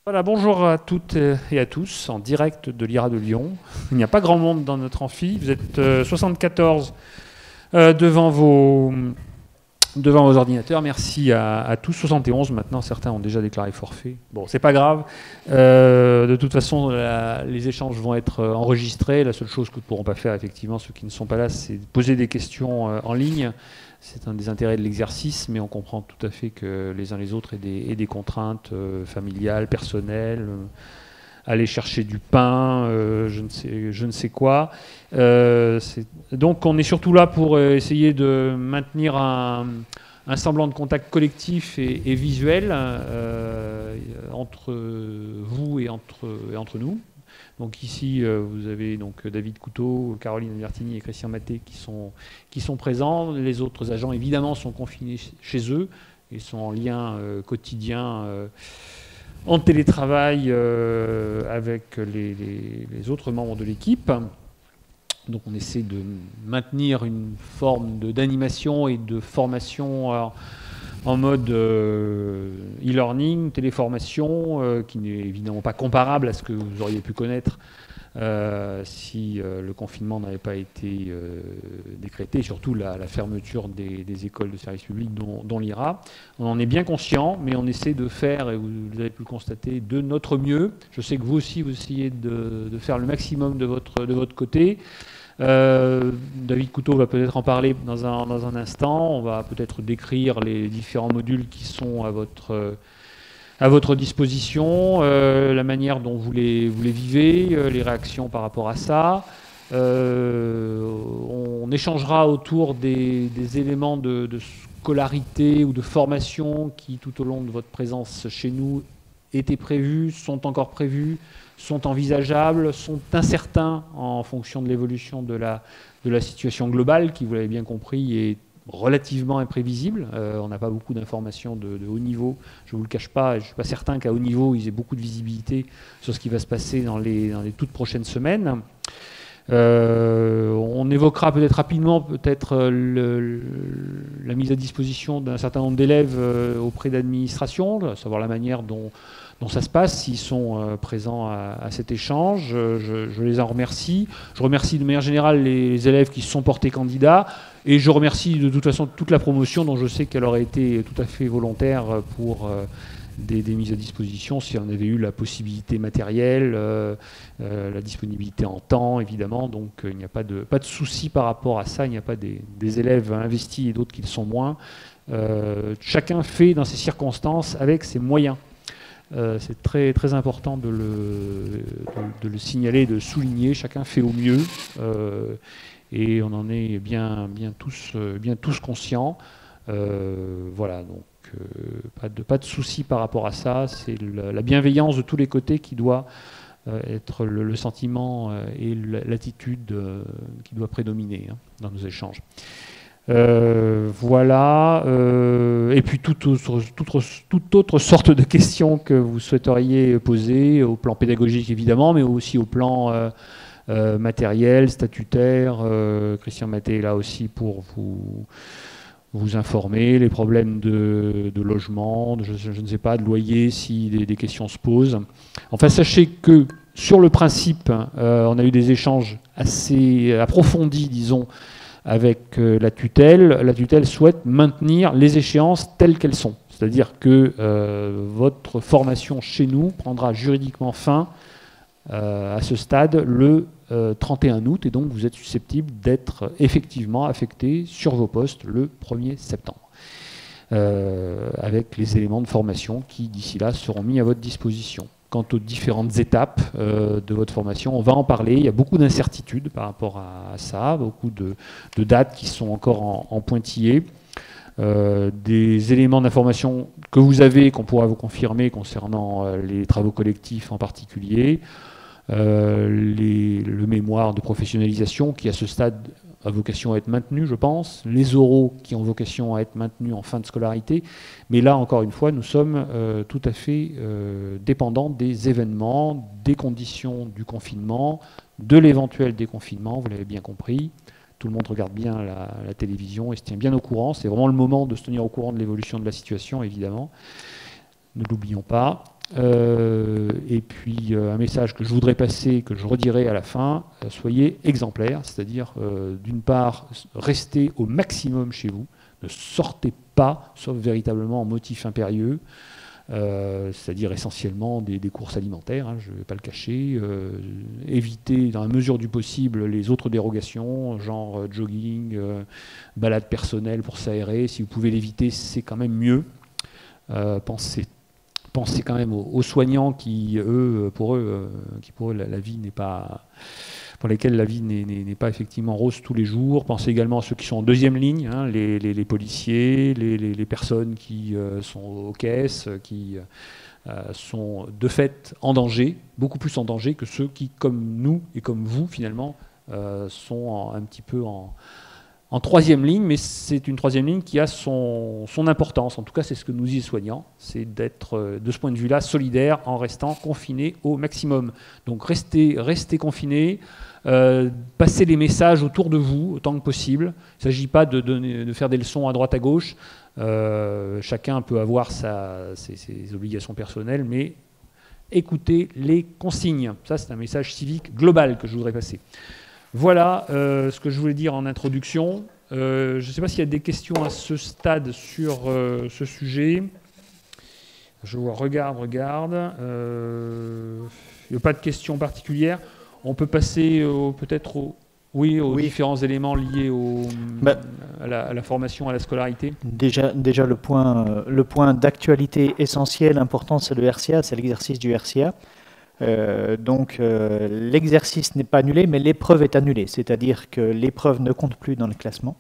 Voilà, bonjour à toutes et à tous, en direct de l'IRA de Lyon. Il n'y a pas grand monde dans notre amphi. Vous êtes 74 devant vos ordinateurs. Merci à tous. 71 maintenant, certains ont déjà déclaré forfait. Bon, c'est pas grave. De toute façon, les échanges vont être enregistrés. La seule chose que ne pourront pas faire, effectivement, ceux qui ne sont pas là, c'est poser des questions en ligne. C'est un des intérêts de l'exercice, mais on comprend tout à fait que les uns les autres aient des contraintes familiales, personnelles, aller chercher du pain, je ne sais quoi. Donc on est surtout là pour essayer de maintenir un semblant de contact collectif et visuel entre vous et entre nous. Donc ici, vous avez donc David Couteau, Caroline Albertini et Christian Maté qui sont présents. Les autres agents, évidemment, sont confinés chez eux et sont en lien quotidien en télétravail avec les autres membres de l'équipe. Donc on essaie de maintenir une forme d'animation et de formation en mode e-learning, téléformation, qui n'est évidemment pas comparable à ce que vous auriez pu connaître si le confinement n'avait pas été décrété, et surtout la fermeture des écoles de service public dont l'IRA. On en est bien conscient, mais on essaie de faire, et vous avez pu le constater, de notre mieux. Je sais que vous aussi, vous essayez de faire le maximum de votre côté. David Couteau va peut-être en parler dans un instant. On va peut-être décrire les différents modules qui sont à votre disposition, la manière dont vous les vivez, les réactions par rapport à ça. On échangera autour des éléments de scolarité ou de formation qui, tout au long de votre présence chez nous, étaient prévus, sont encore prévus, sont envisageables, sont incertains en fonction de l'évolution de la situation globale qui, vous l'avez bien compris, est relativement imprévisible. On n'a pas beaucoup d'informations de haut niveau, je ne vous le cache pas, et je ne suis pas certain qu'à haut niveau, ils aient beaucoup de visibilité sur ce qui va se passer dans les toutes prochaines semaines. On évoquera peut-être rapidement la mise à disposition d'un certain nombre d'élèves auprès d'administration, savoir la manière dont ça se passe, s'ils sont présents à cet échange. Je les en remercie. Je remercie de manière générale les élèves qui se sont portés candidats, et je remercie de toute façon toute la promotion dont je sais qu'elle aurait été tout à fait volontaire pour des mises à disposition si on avait eu la possibilité matérielle, la disponibilité en temps évidemment. Donc il n'y a pas de souci par rapport à ça. Il n'y a pas des élèves investis et d'autres qui le sont moins. Chacun fait dans ces circonstances avec ses moyens. C'est très, très important de le signaler, de le souligner. Chacun fait au mieux et on en est bien tous conscients. Voilà, donc pas de souci par rapport à ça. C'est la bienveillance de tous les côtés qui doit être le sentiment et l'attitude qui doit prédominer dans nos échanges. Voilà, et puis toute autre sorte de questions que vous souhaiteriez poser, au plan pédagogique évidemment, mais aussi au plan matériel, statutaire. Christian Maté est là aussi pour vous informer, les problèmes de logement, je ne sais pas, de loyer, si des questions se posent. Enfin, sachez que sur le principe, on a eu des échanges assez approfondis, disons, avec la tutelle. La tutelle souhaite maintenir les échéances telles qu'elles sont. C'est-à-dire que votre formation chez nous prendra juridiquement fin à ce stade le 31 août, et donc vous êtes susceptible d'être effectivement affecté sur vos postes le 1er septembre. Avec les éléments de formation qui, d'ici là, seront mis à votre disposition. Quant aux différentes étapes de votre formation, on va en parler. Il y a beaucoup d'incertitudes par rapport à ça, beaucoup de dates qui sont encore en pointillés. Des éléments d'information que vous avez, qu'on pourra vous confirmer concernant les travaux collectifs en particulier, le mémoire de professionnalisation qui, à ce stade, a vocation à être maintenu, je pense, les oraux qui ont vocation à être maintenus en fin de scolarité, mais là, encore une fois, nous sommes tout à fait dépendants des événements, des conditions du confinement, de l'éventuel déconfinement, vous l'avez bien compris. Tout le monde regarde bien la télévision et se tient bien au courant. C'est vraiment le moment de se tenir au courant de l'évolution de la situation, évidemment. Ne l'oublions pas. Et puis un message que je voudrais passer, que je redirai à la fin, soyez exemplaires, c'est-à-dire d'une part, restez au maximum chez vous, ne sortez pas, sauf véritablement en motif impérieux, c'est-à-dire essentiellement des courses alimentaires, hein, je ne vais pas le cacher, évitez dans la mesure du possible les autres dérogations, genre jogging, balade personnelle pour s'aérer, si vous pouvez l'éviter, c'est quand même mieux. Pensez quand même aux soignants qui, pour eux, la vie n'est pas, pour lesquels la vie n'est pas effectivement rose tous les jours. Pensez également à ceux qui sont en deuxième ligne, hein, les policiers, les personnes qui sont aux caisses, qui sont de fait en danger, beaucoup plus en danger que ceux qui, comme nous et comme vous finalement, sont un petit peu en troisième ligne, mais c'est une troisième ligne qui a son importance. En tout cas, c'est ce que nous y soignants, c'est d'être, de ce point de vue-là, solidaire en restant confinés au maximum. Donc restez confinés, passez les messages autour de vous autant que possible. Il ne s'agit pas de faire des leçons à droite à gauche. Chacun peut avoir ses obligations personnelles, mais écoutez les consignes. Ça, c'est un message civique global que je voudrais passer. Voilà ce que je voulais dire en introduction. Je ne sais pas s'il y a des questions à ce stade sur ce sujet. Je vois, regarde. Il n'y a pas de questions particulières. On peut passer peut-être aux différents éléments liés à la formation, à la scolarité. Déjà le point d'actualité essentiel, important, c'est le RCA, c'est l'exercice du RCA. Donc l'exercice n'est pas annulé, mais l'épreuve est annulée, c'est-à-dire que l'épreuve ne compte plus dans le classement.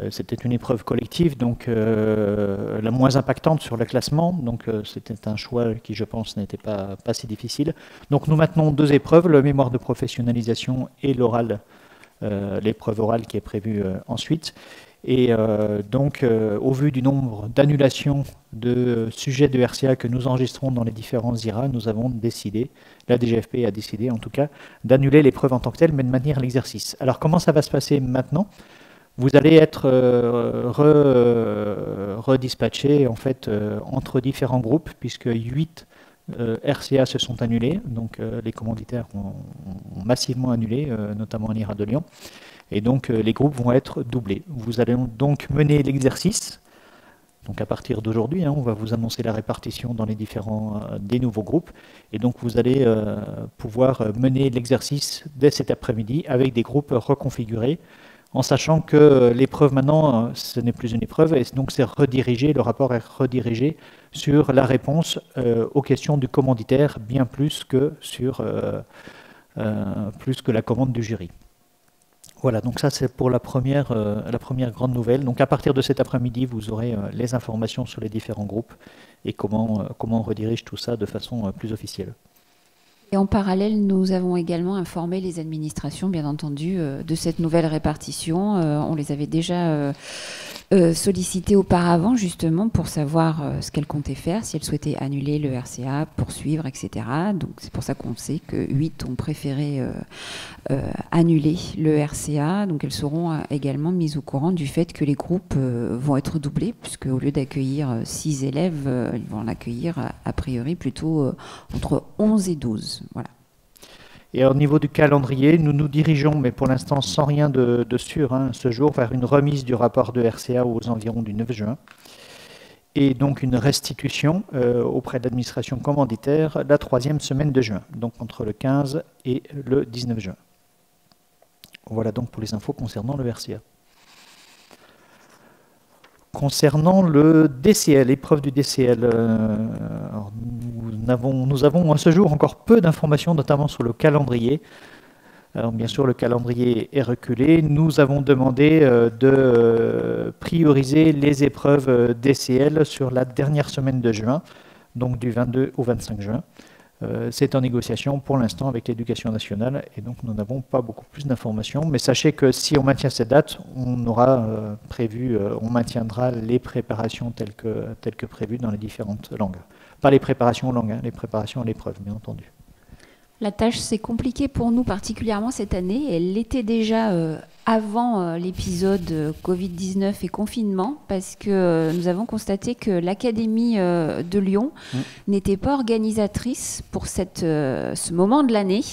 C'était une épreuve collective, donc la moins impactante sur le classement, donc c'était un choix qui, je pense, n'était pas si difficile. Donc nous maintenons deux épreuves, le mémoire de professionnalisation et l'oral, l'épreuve orale qui est prévue ensuite. Et donc, au vu du nombre d'annulations de sujets de RCA que nous enregistrons dans les différents IRA, nous avons décidé, la DGFP a décidé en tout cas, d'annuler l'épreuve en tant que telle, mais de maintenir l'exercice. Alors, comment ça va se passer maintenant? Vous allez être redispatché en fait, entre différents groupes, puisque 8 RCA se sont annulés, donc les commanditaires ont massivement annulé, notamment à l'IRA de Lyon. Et donc, les groupes vont être doublés. Vous allez donc mener l'exercice. Donc, à partir d'aujourd'hui, on va vous annoncer la répartition dans les différents des nouveaux groupes. Et donc, vous allez pouvoir mener l'exercice dès cet après-midi avec des groupes reconfigurés, en sachant que l'épreuve maintenant, ce n'est plus une épreuve, et donc c'est redirigé, le rapport est redirigé sur la réponse aux questions du commanditaire, bien plus que la commande du jury. Voilà, donc ça c'est pour la première grande nouvelle. Donc à partir de cet après-midi, vous aurez les informations sur les différents groupes et comment on redirige tout ça de façon plus officielle. Et en parallèle, nous avons également informé les administrations, bien entendu, de cette nouvelle répartition. On les avait déjà sollicitées auparavant, justement, pour savoir ce qu'elles comptaient faire, si elles souhaitaient annuler le RCA, poursuivre, etc. Donc c'est pour ça qu'on sait que 8 ont préféré annuler le RCA. Donc elles seront également mises au courant du fait que les groupes vont être doublés, puisque au lieu d'accueillir 6 élèves, ils vont en accueillir a priori plutôt entre 11 et 12. Voilà. Et au niveau du calendrier, nous nous dirigeons, mais pour l'instant sans rien de sûr, ce jour, vers une remise du rapport de RCA aux environs du 9 juin. Et donc une restitution auprès de l'administration commanditaire la 3e semaine de juin, donc entre le 15 et le 19 juin. Voilà donc pour les infos concernant le RCA. Concernant le DCL, l'épreuve du DCL, nous avons à ce jour encore peu d'informations, notamment sur le calendrier. Alors bien sûr, le calendrier est reculé. Nous avons demandé de prioriser les épreuves DCL sur la dernière semaine de juin, donc du 22 au 25 juin. C'est en négociation pour l'instant avec l'Éducation nationale et donc nous n'avons pas beaucoup plus d'informations. Mais sachez que si on maintient cette date, on aura on maintiendra les préparations telles que prévues dans les différentes langues. Pas les préparations aux langues, les préparations à l'épreuve, bien entendu. La tâche s'est compliquée pour nous particulièrement cette année. Elle l'était déjà avant l'épisode Covid-19 et confinement, parce que nous avons constaté que l'Académie de Lyon n'était pas organisatrice pour ce moment de l'année,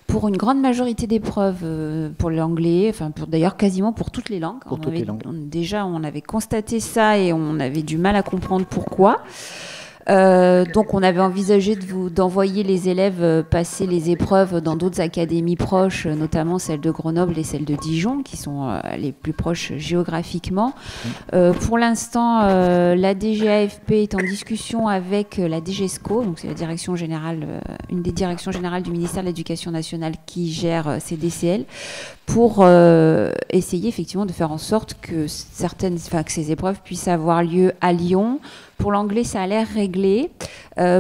pour une grande majorité d'épreuves, pour l'anglais, enfin d'ailleurs quasiment pour toutes les langues. Déjà, on avait constaté ça et on avait du mal à comprendre pourquoi. Donc on avait envisagé d'envoyer les élèves passer les épreuves dans d'autres académies proches, notamment celle de Grenoble et celle de Dijon, qui sont les plus proches géographiquement. Pour l'instant, la DGAFP est en discussion avec la DGESCO, donc c'est la direction générale, une des directions générales du ministère de l'Éducation nationale qui gère ces DCL, pour essayer effectivement de faire en sorte que que ces épreuves puissent avoir lieu à Lyon. Pour l'anglais, ça a l'air réglé.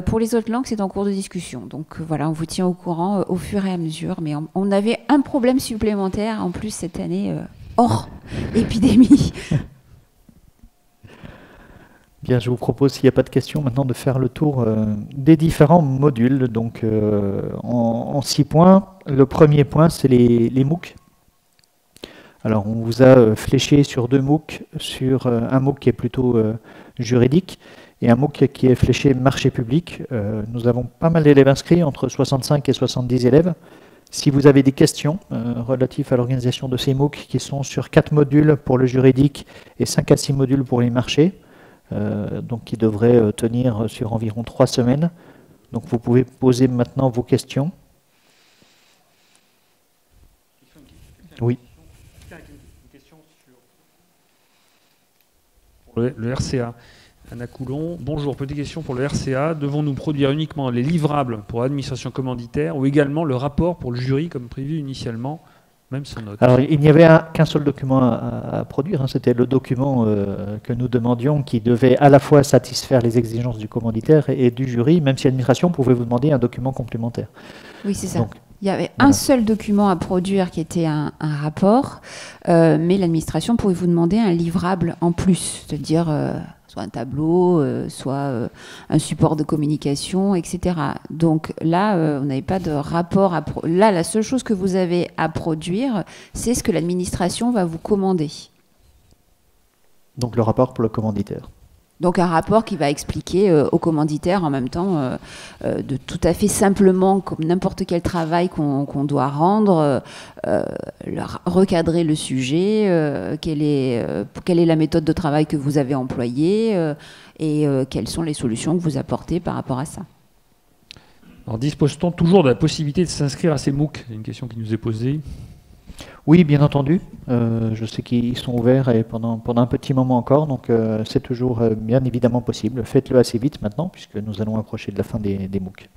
Pour les autres langues, c'est en cours de discussion. Donc voilà, on vous tient au courant au fur et à mesure. Mais on avait un problème supplémentaire en plus cette année, hors épidémie. Bien, je vous propose, s'il n'y a pas de questions, maintenant de faire le tour des différents modules. Donc en 6 points. Le premier point, c'est les MOOC. Alors, on vous a fléché sur 2 MOOC, sur un MOOC qui est plutôt juridique et un MOOC qui est fléché marché public. Nous avons pas mal d'élèves inscrits, entre 65 et 70 élèves. Si vous avez des questions relatives à l'organisation de ces MOOC qui sont sur 4 modules pour le juridique et 5 à 6 modules pour les marchés, donc qui devraient tenir sur environ 3 semaines. Donc vous pouvez poser maintenant vos questions. Oui. Le RCA. Anna Coulon, bonjour, petite question pour le RCA. Devons-nous produire uniquement les livrables pour l'administration commanditaire ou également le rapport pour le jury comme prévu initialement, même sans note? Alors, il n'y avait qu'un seul document à produire, hein, c'était le document que nous demandions qui devait à la fois satisfaire les exigences du commanditaire et du jury, même si l'administration pouvait vous demander un document complémentaire. Oui, c'est ça. Donc, il y avait un seul document à produire qui était un rapport, mais l'administration pouvait vous demander un livrable en plus, c'est-à-dire soit un tableau, soit un support de communication, etc. Donc là, on n'avait pas de rapport à là, la seule chose que vous avez à produire, c'est ce que l'administration va vous commander. Donc le rapport pour le commanditaire. Donc un rapport qui va expliquer au commanditaire en même temps de tout à fait simplement, comme n'importe quel travail qu'on doit rendre, recadrer le sujet, quelle est la méthode de travail que vous avez employée et quelles sont les solutions que vous apportez par rapport à ça. Alors dispose-t-on toujours de la possibilité de s'inscrire à ces MOOC? C'est une question qui nous est posée. Oui, bien entendu. Je sais qu'ils sont ouverts et pendant un petit moment encore, donc c'est toujours bien évidemment possible. Faites-le assez vite maintenant, puisque nous allons approcher de la fin des MOOC.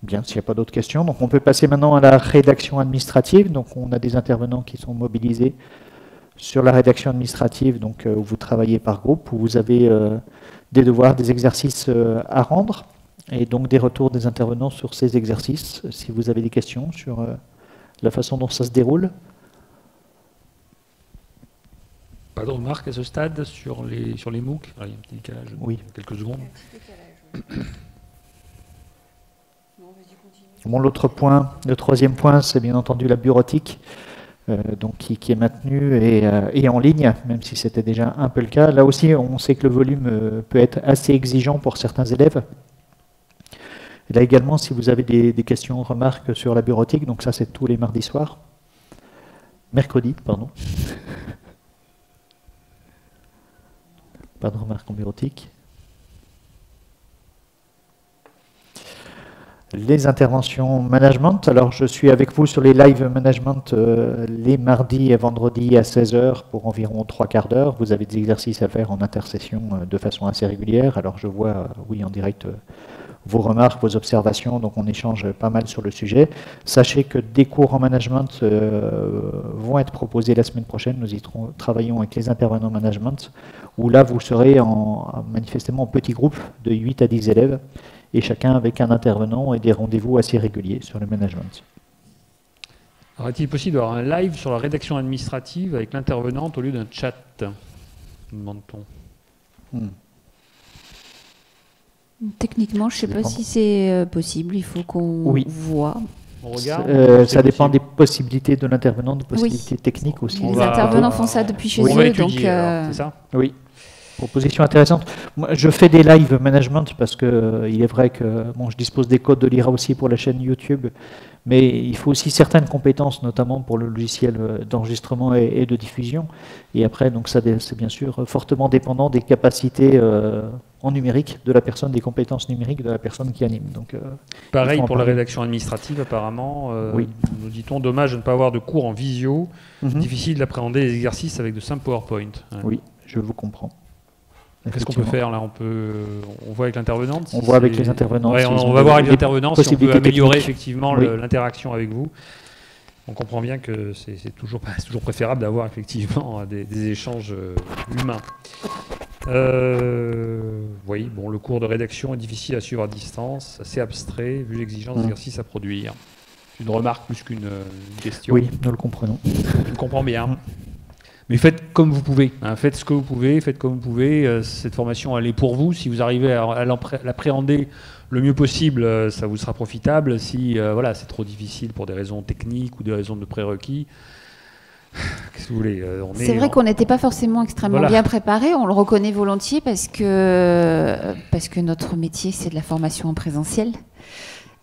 Bien, s'il n'y a pas d'autres questions, donc on peut passer maintenant à la rédaction administrative. Donc on a des intervenants qui sont mobilisés sur la rédaction administrative, donc où vous travaillez par groupe, où vous avez des devoirs, des exercices à rendre. Et donc des retours des intervenants sur ces exercices, si vous avez des questions sur la façon dont ça se déroule. Pas de remarques à ce stade sur les MOOC? Il y a un petit décalage, oui. Quelques secondes. Bon, l'autre point, le troisième point, c'est bien entendu la bureautique, donc qui est maintenue et en ligne, même si c'était déjà un peu le cas. Là aussi, on sait que le volume peut être assez exigeant pour certains élèves. Et là également, si vous avez des questions, remarques sur la bureautique, donc ça c'est tous les mardis soirs. Mercredi, pardon. Pas de remarques en bureautique. Les interventions management. Alors je suis avec vous sur les live management les mardis et vendredis à 16h pour environ 3/4 d'heure. Vous avez des exercices à faire en intersession de façon assez régulière. Alors je vois, oui, en direct, vos remarques, vos observations, donc on échange pas mal sur le sujet. Sachez que des cours en management vont être proposés la semaine prochaine. Nous y travaillons avec les intervenants management, où là vous serez manifestement en petits groupes de 8 à 10 élèves, et chacun avec un intervenant et des rendez-vous assez réguliers sur le management. Alors est-il possible d'avoir un live sur la rédaction administrative avec l'intervenante au lieu d'un chat, demande-t-on? Techniquement, je ne sais pas si c'est possible. Il faut qu'on voit. On regarde. Ça dépend des possibilités de l'intervenant, des possibilités techniques aussi. Les intervenants font ça depuis chez eux. Donc, c'est ça ? Oui. Proposition intéressante. Moi, je fais des live management parce que il est vrai que je dispose des codes de l'IRA aussi pour la chaîne YouTube, mais il faut aussi certaines compétences, notamment pour le logiciel d'enregistrement et de diffusion. Et après, donc ça, c'est bien sûr fortement dépendant des capacités en numérique de la personne, des compétences numériques de la personne qui anime. Donc, pareil pour la rédaction administrative, apparemment. Nous dit-on, dommage de ne pas avoir de cours en visio. Difficile d'appréhender les exercices avec de simples PowerPoint. Oui, je vous comprends. Qu'est-ce qu'on peut faire là ? On voit avec l'intervenante. On voit avec les intervenants. Ouais, on va voir avec l'intervenant si on peut améliorer effectivement oui. l'interaction avec vous. On comprend bien que c'est toujours préférable d'avoir effectivement des échanges humains. Oui, bon, le cours de rédaction est difficile à suivre à distance, assez abstrait vu l'exigence d'exercice à produire. C'est une remarque plus qu'une question. Oui, nous le comprenons. Je le comprends bien. Mais faites comme vous pouvez, hein, faites ce que vous pouvez, faites comme vous pouvez. Cette formation, elle est pour vous. Si vous arrivez à l'appréhender le mieux possible, ça vous sera profitable. Si c'est trop difficile pour des raisons techniques ou des raisons de prérequis, qu'est-ce que vous voulez C'est vrai qu'on n'était pas forcément extrêmement bien préparé, on le reconnaît volontiers parce que notre métier, c'est de la formation en présentiel.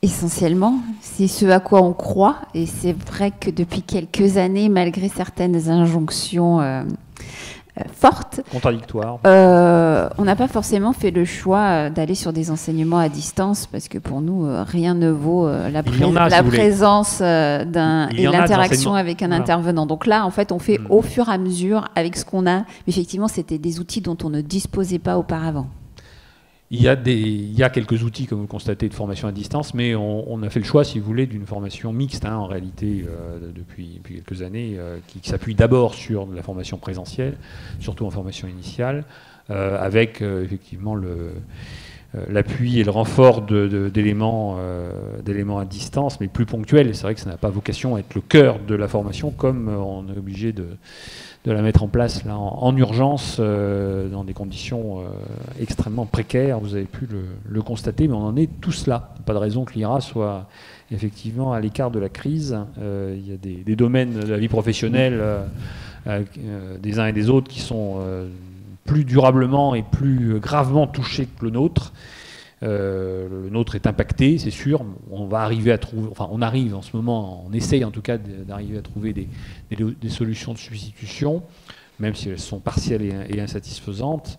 Essentiellement, c'est ce à quoi on croit, et c'est vrai que depuis quelques années, malgré certaines injonctions fortes, contradictoires, on n'a pas forcément fait le choix d'aller sur des enseignements à distance, parce que pour nous, rien ne vaut la présence et l'interaction avec un intervenant. Donc là, en fait, on fait au fur et à mesure avec ce qu'on a. Mais effectivement, c'était des outils dont on ne disposait pas auparavant. Il y a quelques outils, comme vous le constatez, de formation à distance, mais on a fait le choix, si vous voulez, d'une formation mixte, en réalité, depuis quelques années, qui s'appuie d'abord sur de la formation présentielle, surtout en formation initiale, avec effectivement l'appui et le renfort d'éléments à distance, mais plus ponctuels. C'est vrai que ça n'a pas vocation à être le cœur de la formation, comme on est obligé de la mettre en place là, en urgence, dans des conditions extrêmement précaires. Vous avez pu le constater, mais on en est tous là. Pas de raison que l'IRA soit effectivement à l'écart de la crise. Il y a des domaines de la vie professionnelle des uns et des autres qui sont plus durablement et plus gravement touchés que le nôtre. Le nôtre est impacté, c'est sûr. On va arriver à trouver, on arrive en ce moment, on essaye en tout cas d'arriver à trouver des solutions de substitution, même si elles sont partielles et insatisfaisantes.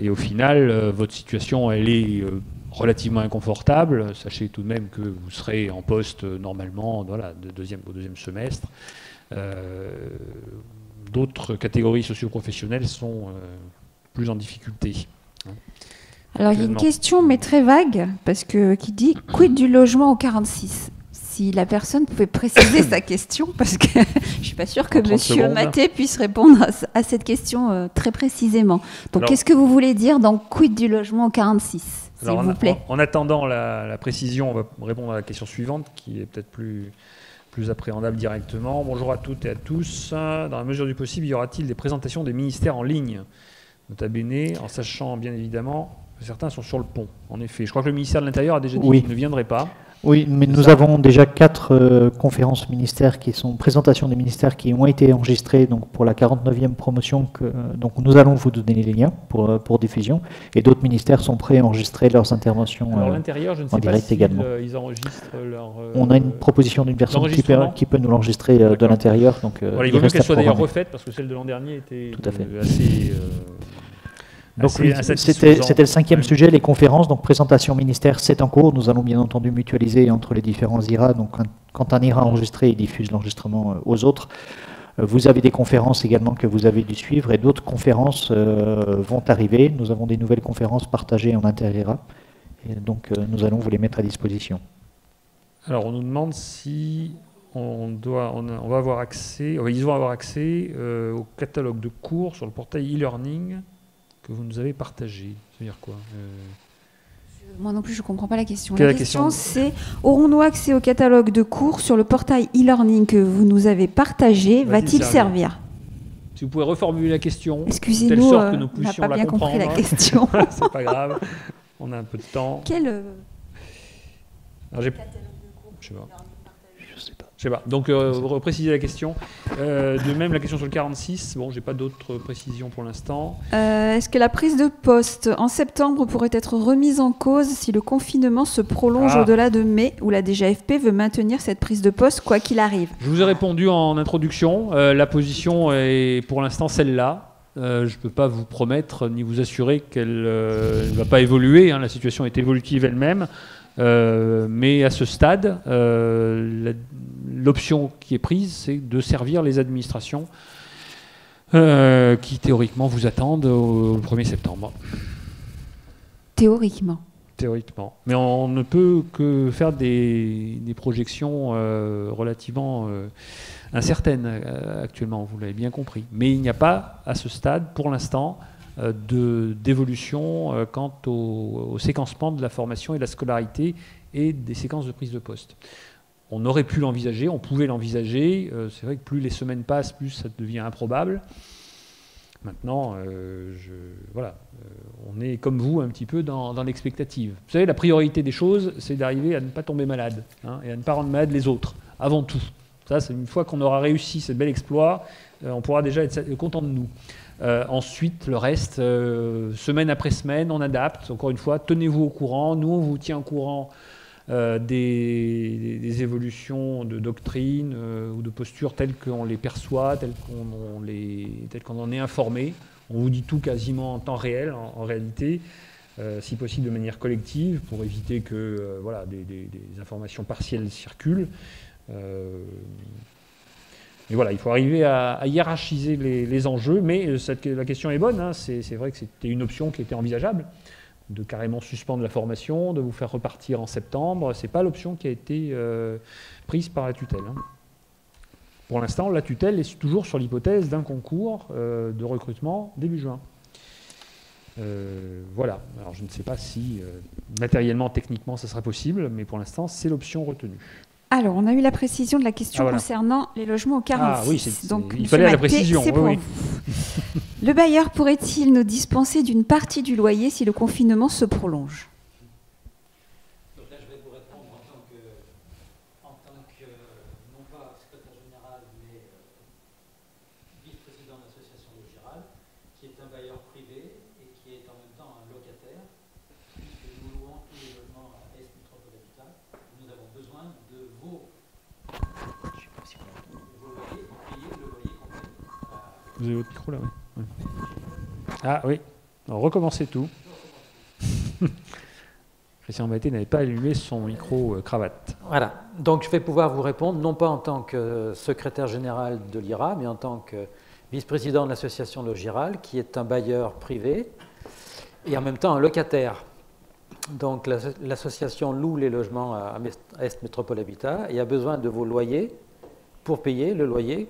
Et au final, votre situation, elle est relativement inconfortable. Sachez tout de même que vous serez en poste normalement, au deuxième semestre. D'autres catégories socio-professionnelles sont plus en difficulté. Alors, il y a une question, mais très vague, qui dit « Quid du logement au 46 ?» Si la personne pouvait préciser sa question, parce que je ne suis pas sûre que M. Maté puisse répondre à cette question très précisément. Donc, qu'est-ce que vous voulez dire dans « Quid du logement au 46 ?» s'il vous plaît. En attendant la précision, on va répondre à la question suivante, qui est peut-être plus appréhendable directement. Bonjour à toutes et à tous. Dans la mesure du possible, y aura-t-il des présentations des ministères en ligne, nota bene, en sachant bien évidemment... Certains sont sur le pont, en effet. Je crois que le ministère de l'Intérieur a déjà dit qu'il ne viendrait pas. Oui, mais nous avons déjà 4 conférences ministères présentations des ministères qui ont été enregistrées donc pour la 49e promotion. Donc nous allons vous donner les liens pour diffusion. Et d'autres ministères sont prêts à enregistrer leurs interventions. Alors l'Intérieur, je ne sais pas si ils enregistrent leur... On a une proposition d'une personne qui peut nous l'enregistrer de l'Intérieur. Donc, il vaut mieux qu'elle soit d'ailleurs refaite, parce que celle de l'an dernier était assez... Donc c'était le 5e sujet, les conférences, donc présentation ministère, c'est en cours. Nous allons bien entendu mutualiser entre les différents IRA. Donc quand un IRA enregistré, il diffuse l'enregistrement aux autres. Vous avez des conférences également que vous avez dû suivre et d'autres conférences vont arriver. Nous avons des nouvelles conférences partagées en inter-IRA. Et donc nous allons vous les mettre à disposition. Alors on nous demande si ils vont avoir accès au catalogue de cours sur le portail e-learning que vous nous avez partagé. Ça veut dire quoi Moi non plus, je ne comprends pas la question. La question, c'est aurons-nous accès au catalogue de cours sur le portail e-learning que vous nous avez partagé ? Va-t-il servir ? Si vous pouvez reformuler la question, excusez-nous, de telle sorte que nous puissions la comprendre. Compris la question. C'est pas grave. On a un peu de temps. Quel Alors, je sais pas. Donc, repréciser la question. De même, la question sur le 46. Bon, j'ai pas d'autres précisions pour l'instant. Est-ce que la prise de poste en septembre pourrait être remise en cause si le confinement se prolonge au-delà de mai, où la DGFP veut maintenir cette prise de poste quoi qu'il arrive? Je vous ai répondu en introduction. La position est pour l'instant celle-là. Je ne peux pas vous promettre ni vous assurer qu'elle ne va pas évoluer. La situation est évolutive elle-même. Mais à ce stade, l'option qui est prise, c'est de servir les administrations qui théoriquement vous attendent au 1er septembre. Théoriquement. Théoriquement. Mais on ne peut que faire des projections relativement incertaines actuellement, vous l'avez bien compris. Mais il n'y a pas, à ce stade, pour l'instant, d'évolution quant au séquencement de la formation et de la scolarité et des séquences de prise de poste. On aurait pu l'envisager, on pouvait l'envisager. C'est vrai que plus les semaines passent, plus ça devient improbable. Maintenant, on est comme vous un petit peu dans l'expectative. Vous savez, la priorité des choses, c'est d'arriver à ne pas tomber malade et à ne pas rendre malade les autres, avant tout. Ça, c'est une fois qu'on aura réussi ce bel exploit, on pourra déjà être content de nous. Ensuite, le reste, semaine après semaine, on adapte. Encore une fois, tenez-vous au courant. Nous, on vous tient au courant des évolutions de doctrine ou de posture telles qu'on les perçoit, telles qu'on en est informé. On vous dit tout quasiment en temps réel, en réalité, si possible de manière collective, pour éviter que des informations partielles circulent. Mais voilà, il faut arriver à hiérarchiser les enjeux, mais la question est bonne. C'est vrai que c'était une option qui était envisageable, de carrément suspendre la formation, de vous faire repartir en septembre. Ce n'est pas l'option qui a été prise par la tutelle. Pour l'instant, la tutelle est toujours sur l'hypothèse d'un concours de recrutement début juin. Voilà, alors je ne sais pas si matériellement, techniquement, ça sera possible, mais pour l'instant, c'est l'option retenue. Alors, on a eu la précision de la question concernant les logements au 46. Donc, il fallait la précision. C'est pour vous. Le bailleur pourrait-il nous dispenser d'une partie du loyer si le confinement se prolonge? Donc là, je vais vous répondre en tant que non pas secrétaire général, mais vice-président de l'association Logirale, qui est un bailleur privé et qui est en même temps un locataire, puisque nous louons tous les logements à Est Métropole Habitat. Nous avons besoin de vos loyers pour payer le loyer complet. Vous avez votre micro là, oui. Ah oui, alors recommencez tout. Christian Batté n'avait pas allumé son micro cravate. Voilà, donc je vais pouvoir vous répondre, non pas en tant que secrétaire général de l'IRA, mais en tant que vice-président de l'association Logirale, qui est un bailleur privé et en même temps un locataire. Donc l'association loue les logements à Est Métropole Habitat et a besoin de vos loyers pour payer le loyer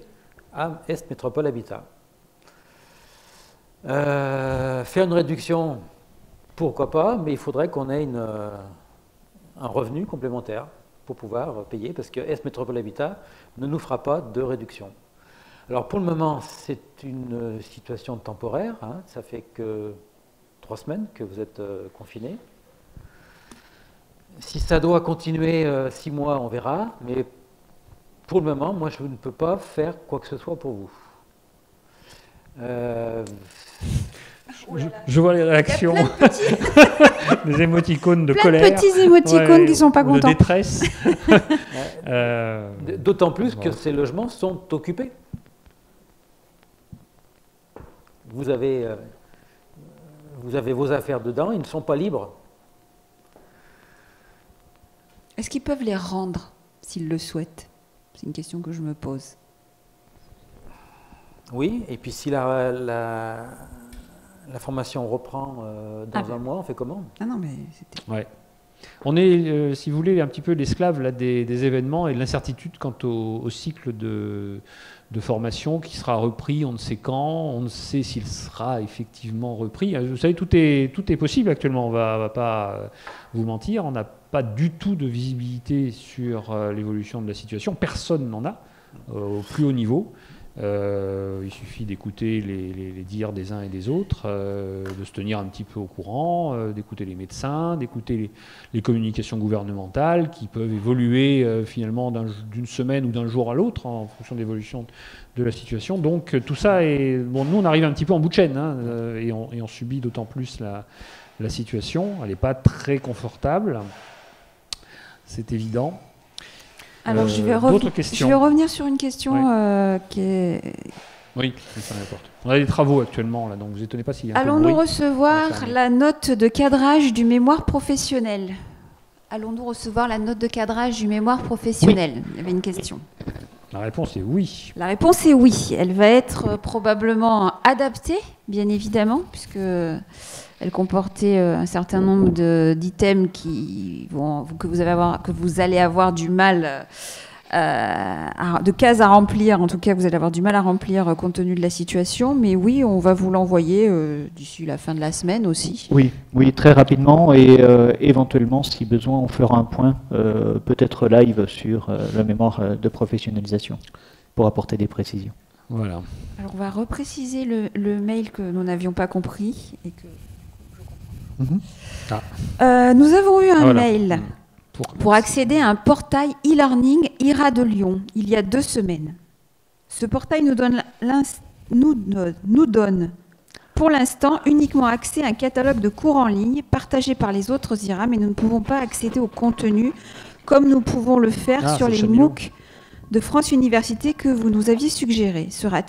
à Est Métropole Habitat. Faire une réduction, pourquoi pas, mais il faudrait qu'on ait un revenu complémentaire pour pouvoir payer, parce que Est Métropole Habitat ne nous fera pas de réduction. Alors pour le moment, c'est une situation temporaire, ça fait que 3 semaines que vous êtes confinés. Si ça doit continuer 6 mois, on verra, mais pour le moment, moi je ne peux pas faire quoi que ce soit pour vous. Je vois les réactions, des émoticônes de plein colère, de petits émoticônes qui ne sont pas contents, de détresse. D'autant plus que ces logements sont occupés. Vous avez vos affaires dedans, ils ne sont pas libres. Est-ce qu'ils peuvent les rendre s'ils le souhaitent? C'est une question que je me pose. Oui, et puis si la formation reprend dans un mois, on fait comment? Ah non, mais c'était... Ouais. On est, si vous voulez, un petit peu l'esclave là, des événements et de l'incertitude quant au cycle de formation qui sera repris, on ne sait quand, on ne sait s'il sera effectivement repris. Vous savez, tout est possible actuellement, on ne va pas vous mentir, on n'a pas du tout de visibilité sur l'évolution de la situation, personne n'en a au plus haut niveau. Il suffit d'écouter les dires des uns et des autres, de se tenir un petit peu au courant, d'écouter les médecins, d'écouter les communications gouvernementales qui peuvent évoluer finalement d'une semaine ou d'un jour à l'autre en fonction de l'évolution de la situation. Donc tout ça est... Bon, nous, on arrive un petit peu en bout de chaîne et on subit d'autant plus la situation. Elle n'est pas très confortable, c'est évident. Alors, je vais revenir sur une question qui est... Oui, ça n'importe. On a des travaux actuellement, là, donc vous étonnez pas s'il y a un peu de bruit. Allons-nous recevoir la note de cadrage du mémoire professionnel? Allons-nous recevoir la note de cadrage du mémoire professionnel? Oui. Il y avait une question. La réponse est oui. La réponse est oui. Elle va être probablement adaptée, bien évidemment, puisque elle comportait un certain nombre d'items que vous allez avoir du mal, de cases à remplir, en tout cas, vous allez avoir du mal à remplir compte tenu de la situation. Mais oui, on va vous l'envoyer d'ici la fin de la semaine aussi. Oui, très rapidement et éventuellement, si besoin, on fera un point, peut-être live sur la mémoire de professionnalisation pour apporter des précisions. Voilà. Alors, on va repréciser le mail que nous n'avions pas compris et que... nous avons eu un mail pour accéder à un portail e-learning IRA de Lyon il y a 2 semaines. Ce portail nous donne pour l'instant uniquement accès à un catalogue de cours en ligne partagé par les autres IRA, mais nous ne pouvons pas accéder au contenu comme nous pouvons le faire sur les MOOC de France Université que vous nous aviez suggéré. Cela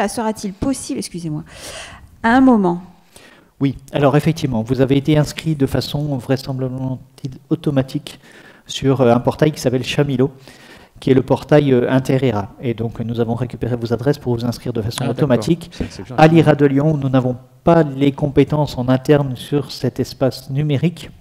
sera-t-il possible, à un moment? Oui, alors effectivement, vous avez été inscrit de façon vraisemblablement automatique sur un portail qui s'appelle Chamilo, qui est le portail Inter-IRA. Et donc, nous avons récupéré vos adresses pour vous inscrire de façon automatique. À l'IRA de Lyon, nous n'avons pas les compétences en interne sur cet espace numérique,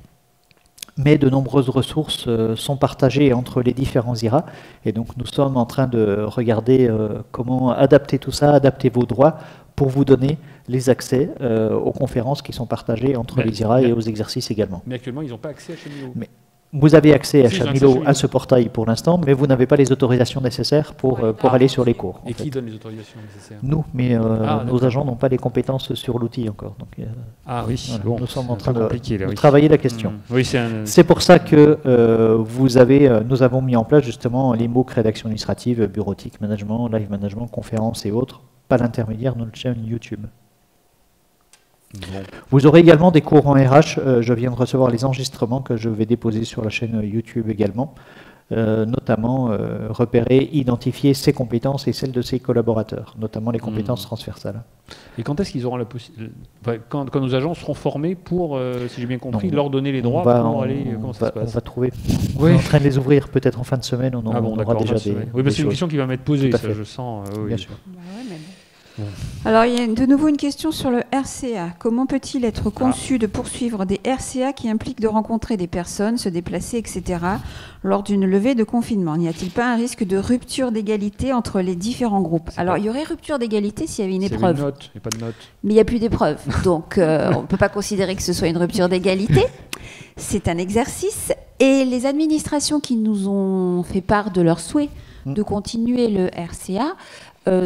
mais de nombreuses ressources sont partagées entre les différents IRA. Et donc, nous sommes en train de regarder comment adapter tout ça, adapter vos droits pour vous donner les accès aux conférences qui sont partagées entre les IRA et aux exercices également. Mais actuellement, ils n'ont pas accès à Chamilo. Mais vous avez accès à Chamilo, à ce portail pour l'instant, mais vous n'avez pas les autorisations nécessaires pour aller sur les cours. Et qui donne les autorisations nécessaires? Nous, mais nos agents n'ont pas les compétences sur l'outil encore. Donc, voilà, nous sommes en train de travailler la question. Oui, c'est pour ça que nous avons mis en place justement les MOOC rédaction administrative, bureautique, management, live management, conférences et autres, pas l'intermédiaire de notre chaîne YouTube. Bon. Vous aurez également des cours en RH. Je viens de recevoir les enregistrements que je vais déposer sur la chaîne YouTube également, notamment repérer, identifier ses compétences et celles de ses collaborateurs, notamment les compétences transversales. Et quand est-ce qu'ils auront la possibilité, quand nos agents seront formés pour, si j'ai bien compris, leur donner les droits pour aller, comment ça se passe? On va trouver. On est en train de les ouvrir peut-être en fin de semaine. On aura déjà des oui, c'est une question qui va m'être posée, ça, je sens. Bien sûr. Alors, il y a de nouveau une question sur le RCA. Comment peut-il être conçu de poursuivre des RCA qui impliquent de rencontrer des personnes, se déplacer, etc., lors d'une levée de confinement? N'y a-t-il pas un risque de rupture d'égalité entre les différents groupes? Alors, il y aurait rupture d'égalité s'il y avait une épreuve. Il n'y a pas de note. Mais il n'y a plus d'épreuve. Donc, on ne peut pas considérer que ce soit une rupture d'égalité. C'est un exercice. Et les administrations qui nous ont fait part de leur souhait de continuer le RCA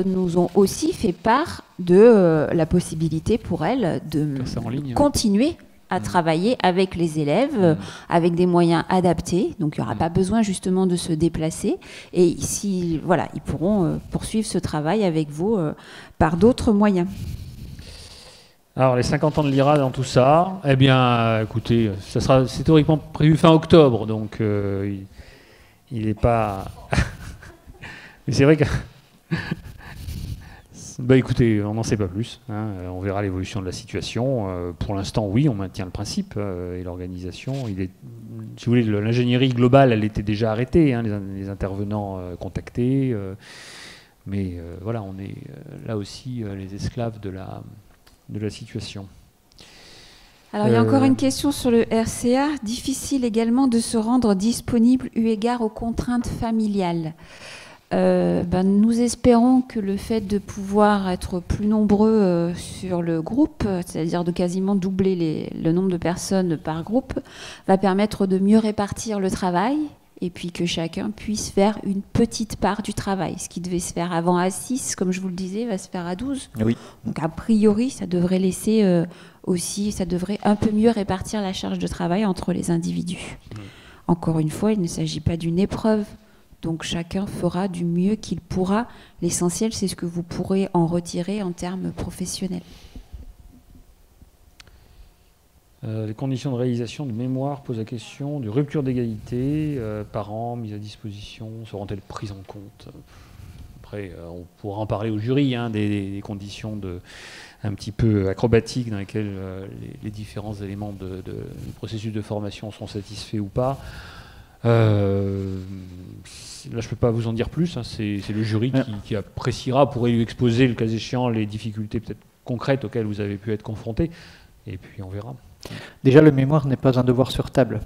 nous ont aussi fait part de la possibilité pour elles de continuer à travailler avec les élèves, avec des moyens adaptés. Donc, il n'y aura pas besoin justement de se déplacer. Et ici, voilà, ils pourront poursuivre ce travail avec vous par d'autres moyens. Alors, les 50 ans de l'IRA dans tout ça, eh bien, écoutez, c'est théoriquement prévu fin octobre, donc il n'est pas... Mais c'est vrai que... Bah écoutez, on n'en sait pas plus. On verra l'évolution de la situation. Pour l'instant, oui, on maintient le principe et l'organisation. Si vous voulez, l'ingénierie globale, elle était déjà arrêtée, les intervenants contactés. Mais voilà, on est là aussi les esclaves de la situation. Alors, il y a encore une question sur le RCA. Difficile également de se rendre disponible eu égard aux contraintes familiales. Nous espérons que le fait de pouvoir être plus nombreux sur le groupe, c'est-à-dire de quasiment doubler le nombre de personnes par groupe, va permettre de mieux répartir le travail et puis que chacun puisse faire une petite part du travail. Ce qui devait se faire avant à 6, comme je vous le disais, va se faire à 12. Oui. Donc a priori, ça devrait laisser aussi, ça devrait un peu mieux répartir la charge de travail entre les individus. Encore une fois, il ne s'agit pas d'une épreuve. Donc chacun fera du mieux qu'il pourra. L'essentiel, c'est ce que vous pourrez en retirer en termes professionnels. Les conditions de réalisation du mémoire posent la question de rupture d'égalité. Parents, mise à disposition, seront-elles prises en compte? Après, on pourra en parler au jury, hein, des conditions un petit peu acrobatiques dans lesquelles les différents éléments du processus de formation sont satisfaits ou pas. Là, je ne peux pas vous en dire plus. Hein. C'est le jury qui appréciera, pourrait lui exposer, le cas échéant, les difficultés peut-être concrètes auxquelles vous avez pu être confrontés. Et puis, on verra. Déjà, le mémoire n'est pas un devoir sur table.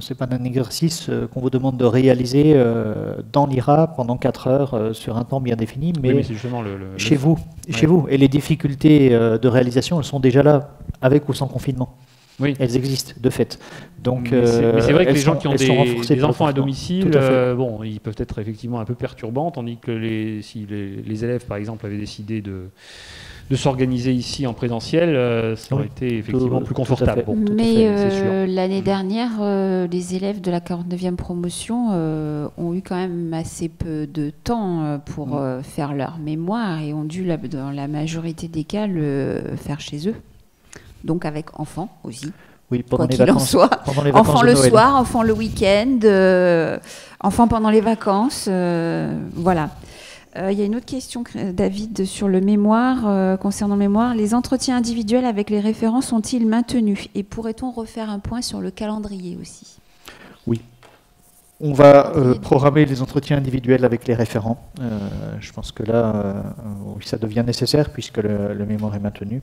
Ce n'est pas un exercice qu'on vous demande de réaliser dans l'IRA pendant 4 heures sur un temps bien défini, mais c'est justement chez vous. Et les difficultés de réalisation, elles sont déjà là, avec ou sans confinement. Oui. Elles existent, de fait. Donc, mais c'est vrai que les gens qui ont des enfants à domicile, ils peuvent être effectivement un peu perturbants, tandis que si les élèves, par exemple, avaient décidé de s'organiser ici en présentiel, ça aurait été effectivement plus confortable. Mais l'année dernière, les élèves de la 49e promotion ont eu quand même assez peu de temps pour faire leur mémoire et ont dû, dans la majorité des cas, le faire chez eux. Donc avec enfants aussi. Oui, pendant quoi qu'il en soit. Enfants le soir, enfants le week-end, enfants pendant les vacances. Voilà. Il y a une autre question, David, sur le mémoire, concernant le mémoire. Les entretiens individuels avec les référents sont-ils maintenus? Et pourrait-on refaire un point sur le calendrier aussi? Oui. On va programmer les entretiens individuels avec les référents. Je pense que là, ça devient nécessaire puisque le mémoire est maintenu.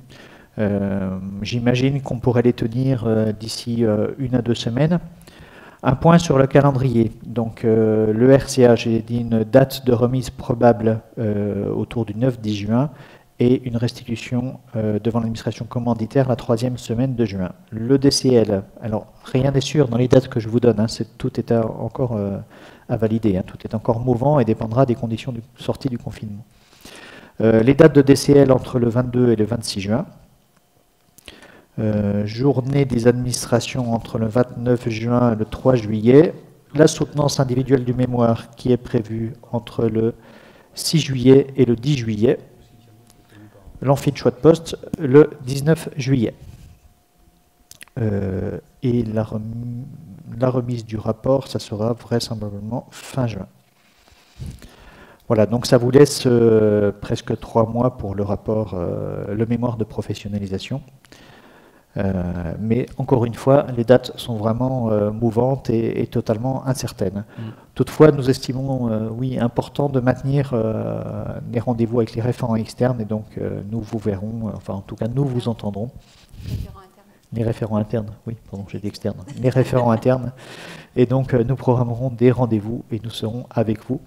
J'imagine qu'on pourrait les tenir d'ici 1 à 2 semaines. Un point sur le calendrier. Donc le RCA, j'ai dit une date de remise probable autour du 9-10 juin et une restitution devant l'administration commanditaire la 3e semaine de juin. Le DCL, alors rien n'est sûr dans les dates que je vous donne, hein, tout est encore à valider, hein, tout est encore mouvant et dépendra des conditions de sortie du confinement. Les dates de DCL entre le 22 et le 26 juin. Journée des administrations entre le 29 juin et le 3 juillet. La soutenance individuelle du mémoire qui est prévue entre le 6 juillet et le 10 juillet. L'amphi de choix de poste le 19 juillet. Et la remise du rapport, ça sera vraisemblablement fin juin. Voilà, donc ça vous laisse presque 3 mois pour le rapport, le mémoire de professionnalisation. Mais encore une fois, les dates sont vraiment mouvantes et totalement incertaines. Toutefois, nous estimons, important de maintenir les rendez-vous avec les référents externes et donc nous vous verrons, enfin en tout cas nous vous entendrons. Les référents internes, oui, pardon, j'ai dit externes. Les référents internes. Et donc nous programmerons des rendez-vous et nous serons avec vous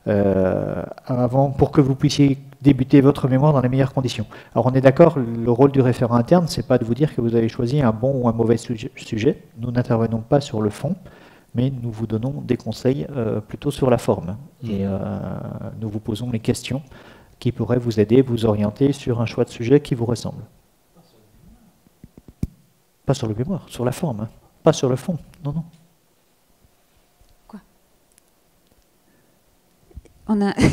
pour que vous puissiez débuter votre mémoire dans les meilleures conditions. Alors on est d'accord, le rôle du référent interne, c'est pas de vous dire que vous avez choisi un bon ou un mauvais sujet. Nous n'intervenons pas sur le fond, mais nous vous donnons des conseils plutôt sur la forme. Et nous vous posons les questions qui pourraient vous aider, vous orienter sur un choix de sujet qui vous ressemble. Pas sur le mémoire, sur la forme, hein. Pas sur le fond, non. Quoi?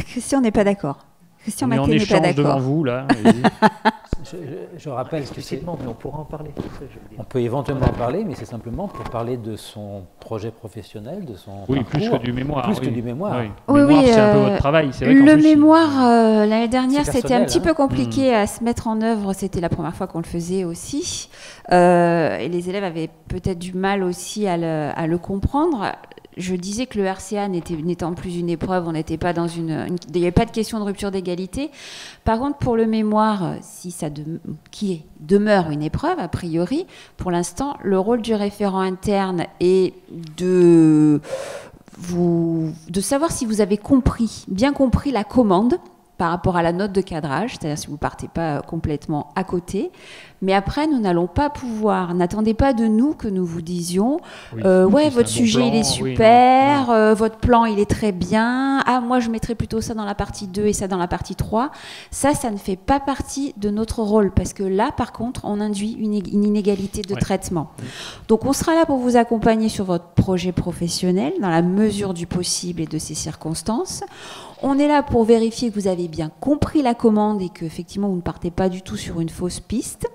Christian n'est pas d'accord. Christian Maté n'est pas d'accord. Devant vous, là. Je rappelle que c'est... mais on pourra en parler. On peut éventuellement en parler, mais c'est simplement pour parler de son projet professionnel, de son parcours. Plus que du mémoire. Plus que du mémoire. Oui, c'est un peu votre travail. C'est vrai le mémoire, l'année dernière, c'était un petit peu compliqué à se mettre en œuvre. C'était la première fois qu'on le faisait aussi. Et les élèves avaient peut-être du mal aussi à le comprendre. Je disais que le RCA n'étant plus une épreuve, on n'était pas dans il n'y avait pas de question de rupture d'égalité. Par contre, pour le mémoire, qui demeure une épreuve, a priori, pour l'instant, le rôle du référent interne est de savoir si vous avez bien compris la commande par rapport à la note de cadrage, c'est-à-dire si vous ne partez pas complètement à côté. Mais après, nous n'allons pas pouvoir, n'attendez pas de nous que nous vous disions ouais, votre sujet, il est super, votre plan, il est très bien, ah, moi, je mettrais plutôt ça dans la partie 2 et ça dans la partie 3. Ça ne fait pas partie de notre rôle, parce que là, par contre, on induit une inégalité de traitement. Donc, on sera là pour vous accompagner sur votre projet professionnel, dans la mesure du possible et de ses circonstances. On est là pour vérifier que vous avez bien compris la commande et qu'effectivement, vous ne partez pas du tout sur une fausse piste.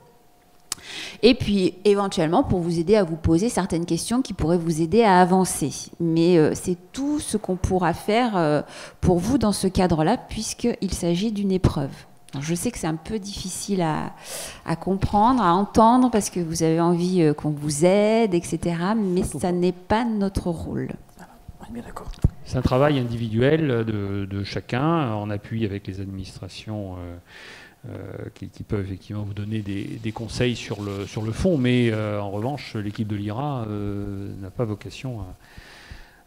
Et puis, éventuellement, pour vous aider à vous poser certaines questions qui pourraient vous aider à avancer. Mais c'est tout ce qu'on pourra faire pour vous dans ce cadre-là, puisqu'il s'agit d'une épreuve. Alors, je sais que c'est un peu difficile à comprendre, à entendre, parce que vous avez envie qu'on vous aide, etc. Mais ça n'est pas notre rôle. Bien d'accord. C'est un travail individuel de chacun, en appui avec les administrations qui peuvent effectivement vous donner des conseils sur le fond, mais en revanche, l'équipe de l'IRA n'a pas vocation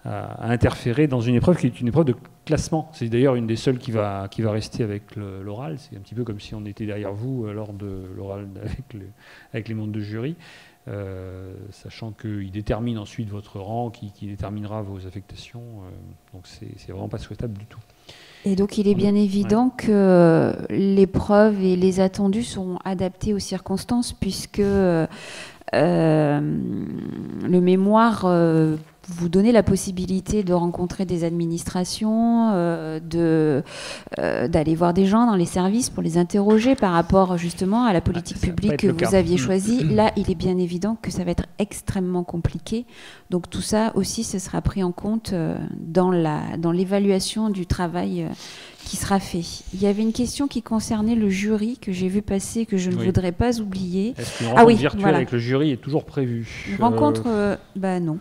à interférer dans une épreuve qui est une épreuve de classement. C'est d'ailleurs une des seules qui va rester avec l'oral. C'est un petit peu comme si on était derrière vous lors de l'oral avec les membres de jury. Sachant qu'il détermine ensuite votre rang, qui déterminera vos affectations. Donc c'est vraiment pas souhaitable du tout. Et donc il est bien évident que l'épreuve et les attendus sont adaptés aux circonstances, puisque le mémoire vous donnez la possibilité de rencontrer des administrations, d'aller voir des gens dans les services pour les interroger par rapport justement à la politique publique que vous aviez choisie. Là, il est bien évident que ça va être extrêmement compliqué. Donc tout ça aussi, ce sera pris en compte dans l'évaluation du travail qui sera fait. Il y avait une question qui concernait le jury que j'ai vu passer, que je ne voudrais pas oublier. Est-ce qu'une rencontre virtuelle avec le jury est toujours prévue? Une rencontre, non.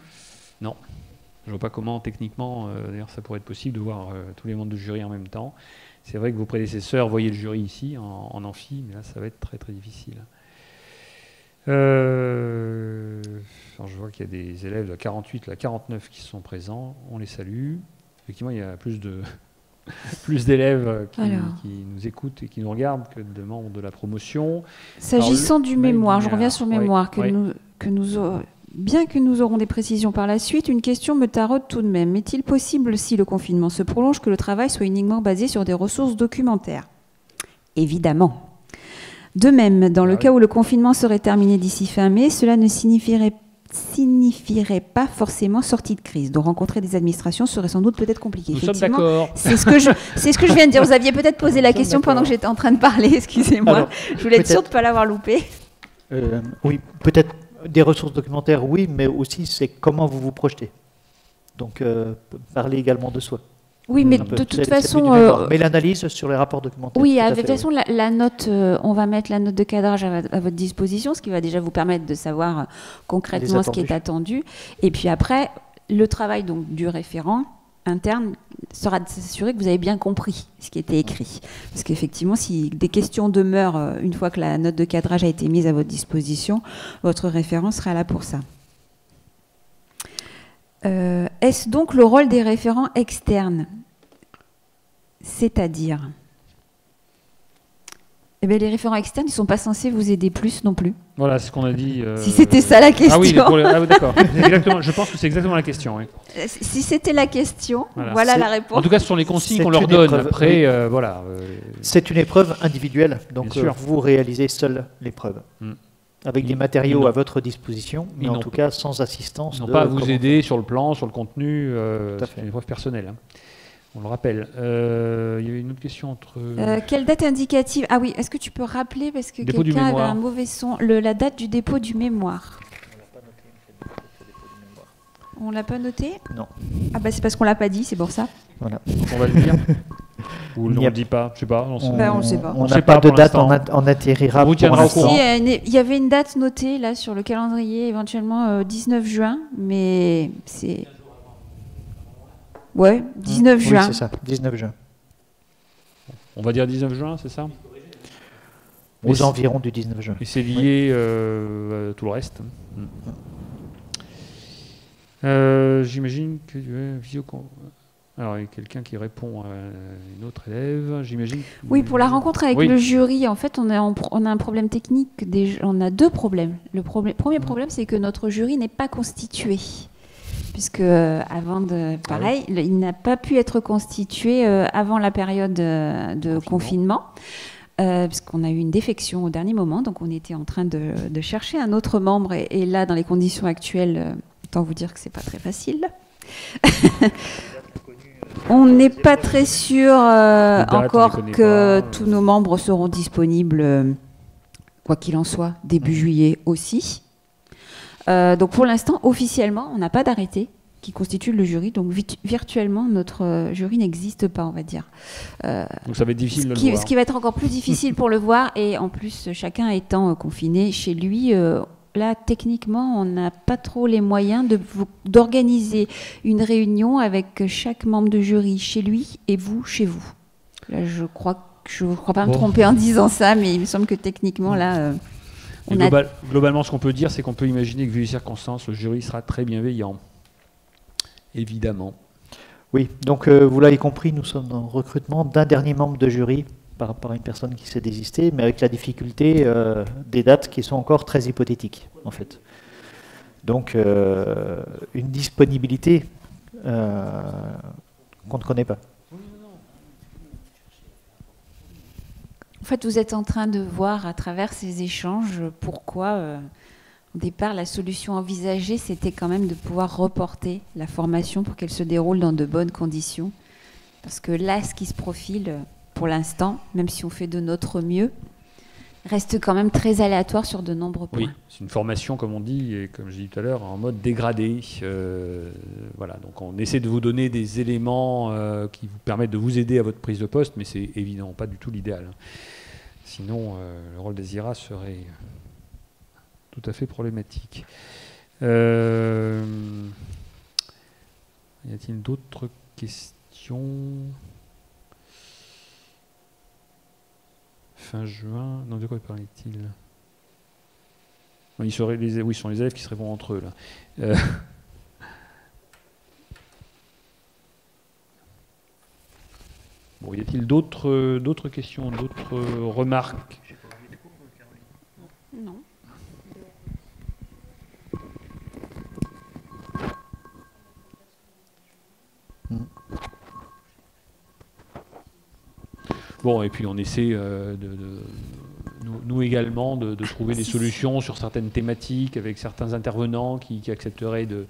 Non. Je ne vois pas comment, techniquement, d'ailleurs, ça pourrait être possible de voir tous les membres du jury en même temps. C'est vrai que vos prédécesseurs voyaient le jury ici, en amphi, mais là, ça va être très, très difficile. Alors, je vois qu'il y a des élèves de la 48, la 49 qui sont présents. On les salue. Effectivement, il y a plus d'élèves qui nous écoutent et qui nous regardent que de membres de la promotion. S'agissant du mémoire, je reviens sur le mémoire, bien que nous aurons des précisions par la suite, une question me taraude tout de même. Est-il possible, si le confinement se prolonge, que le travail soit uniquement basé sur des ressources documentaires? Évidemment. De même, dans le cas où le confinement serait terminé d'ici fin mai, cela ne signifierait pas forcément sortie de crise. Donc rencontrer des administrations serait sans doute peut-être compliqué. Nous sommes d'accord. C'est ce que je viens de dire. Vous aviez peut-être posé la question pendant que j'étais en train de parler, excusez-moi. Alors, je voulais être sûre de ne pas l'avoir loupé. Oui, peut-être des ressources documentaires, oui, mais aussi c'est comment vous vous projetez. Donc parler également de soi. Oui, mais de toute façon... mais l'analyse sur les rapports documentaires. Oui, de toute façon, la note, on va mettre la note de cadrage à votre disposition, ce qui va déjà vous permettre de savoir concrètement ce qui est attendu. Et puis après, le travail donc, du référent interne sera de s'assurer que vous avez bien compris ce qui était écrit. Parce qu'effectivement, si des questions demeurent une fois que la note de cadrage a été mise à votre disposition, votre référent sera là pour ça. Est-ce donc le rôle des référents externes? C'est-à-dire les référents externes, ils ne sont pas censés vous aider plus non plus. Voilà, c'est ce qu'on a dit. Si c'était ça la question. Ah oui, d'accord. Je pense que c'est exactement la question. Oui. Si c'était la question, voilà la réponse. En tout cas, ce sont les consignes qu'on leur donne. Après, voilà. C'est une épreuve individuelle, donc vous réalisez seul l'épreuve. Avec des matériaux à votre disposition, mais en tout cas sans assistance. Ils n'ont pas à vous aider sur le plan, sur le contenu. C'est une épreuve personnelle. Hein. On le rappelle. Il y avait une autre question entre... quelle date indicative? Ah oui, est-ce que tu peux rappeler, parce que quelqu'un avait un mauvais son, la date du dépôt du mémoire. On ne l'a pas noté? Non. Ah bah c'est parce qu'on ne l'a pas dit, c'est pour ça. Voilà. On va le dire. Ou on ne le dit pas, je ne sais pas. On ne sait pas. On n'a pas de date en atterrira pour l'instant. Il y avait une date notée là sur le calendrier, éventuellement 19 juin, mais c'est... Ouais, 19 juin. Oui, c'est ça, 19 juin. On va dire 19 juin, c'est ça? Aux environs du 19 juin. Et c'est lié à tout le reste. J'imagine que Alors, il y a quelqu'un qui répond à une autre élève, j'imagine. Oui, pour la rencontre avec Oui. le jury, en fait, on a un problème technique. On a deux problèmes. Le premier problème, c'est que notre jury n'est pas constitué. Puisque avant pareil, il n'a pas pu être constitué avant la période de confinement. Puisqu'on a eu une défection au dernier moment, donc on était en train de chercher un autre membre. Et là, dans les conditions actuelles, autant vous dire que c'est pas très facile. On n'est pas très sûr encore que tous nos membres seront disponibles, quoi qu'il en soit, début juillet aussi. Donc pour l'instant, officiellement, on n'a pas d'arrêté qui constitue le jury. Donc virtuellement, notre jury n'existe pas, on va dire. Donc ça va être difficile de le voir. Ce qui va être encore plus difficile pour le voir. Et en plus, chacun étant confiné chez lui... Là, techniquement, on n'a pas trop les moyens d'organiser une réunion avec chaque membre de jury chez lui et vous chez vous. Là, je crois pas me tromper en disant ça, mais il me semble que techniquement, là, globalement, ce qu'on peut dire, c'est qu'on peut imaginer que, vu les circonstances, le jury sera très bienveillant. Évidemment. Oui, donc vous l'avez compris, nous sommes en recrutement d'un dernier membre de jury par rapport à une personne qui s'est désistée, mais avec la difficulté des dates qui sont encore très hypothétiques, en fait. Donc, une disponibilité qu'on ne connaît pas. En fait, vous êtes en train de voir à travers ces échanges pourquoi, au départ, la solution envisagée, c'était quand même de pouvoir reporter la formation pour qu'elle se déroule dans de bonnes conditions. Parce que là, ce qui se profile... pour l'instant, même si on fait de notre mieux, reste quand même très aléatoire sur de nombreux points. Oui, c'est une formation, comme on dit, et comme je dis tout à l'heure, en mode dégradé. Voilà, donc on essaie de vous donner des éléments qui vous permettent de vous aider à votre prise de poste, mais c'est évidemment pas du tout l'idéal. Sinon, le rôle d'Azira serait tout à fait problématique. Y a-t-il d'autres questions ? Fin juin, non, de quoi parlait-il ? Oui, ce sont les élèves qui se répondent entre eux, là. Bon, y a-t-il d'autres questions, d'autres remarques ? Non. Bon, et puis on essaie nous également de trouver des solutions sur certaines thématiques avec certains intervenants qui accepteraient de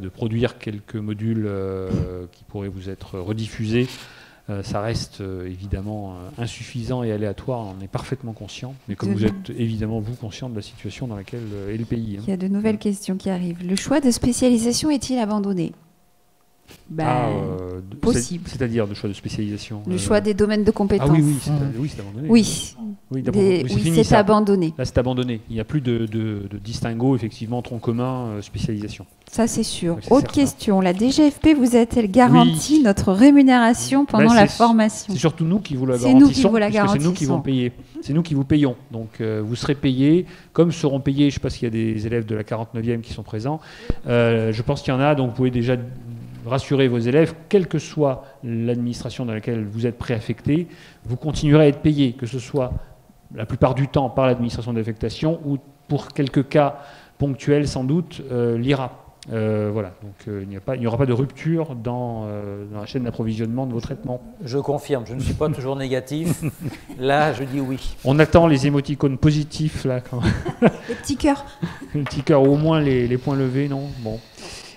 produire quelques modules qui pourraient vous être rediffusés. Ça reste évidemment insuffisant et aléatoire, on en est parfaitement conscient, mais comme vous êtes évidemment vous conscient de la situation dans laquelle est le pays. Il y a de nouvelles questions qui arrivent. Le choix de spécialisation est-il abandonné ? Possible. C'est-à-dire le choix de spécialisation. Le choix des domaines de compétences. Ah oui, c'est abandonné. Oui, c'est abandonné. Là, c'est abandonné. Il n'y a plus de distinguo, effectivement, tronc commun, spécialisation. Ça, c'est sûr. Ouais, c'est Autre certain. question. La DGFP vous a-t-elle garanti notre rémunération pendant la formation ? C'est surtout nous qui vous la C'est nous qui garantissons. vous la C'est nous garantissons. qui vont payer. C'est nous qui vous payons. Donc, vous serez payés, comme seront payés, je ne sais pas s'il y a des élèves de la 49e qui sont présents. Je pense qu'il y en a, donc vous pouvez déjà rassurer vos élèves, quelle que soit l'administration dans laquelle vous êtes préaffecté, vous continuerez à être payé, que ce soit la plupart du temps par l'administration d'affectation ou pour quelques cas ponctuels sans doute l'IRA. Voilà, donc il n'y aura pas de rupture dans la chaîne d'approvisionnement de vos traitements. Je confirme, je ne suis pas toujours négatif. Là, je dis oui. On attend les émoticônes positifs, là, quand Les petits cœurs. les petits cœurs, au moins les points levés, non ? Bon.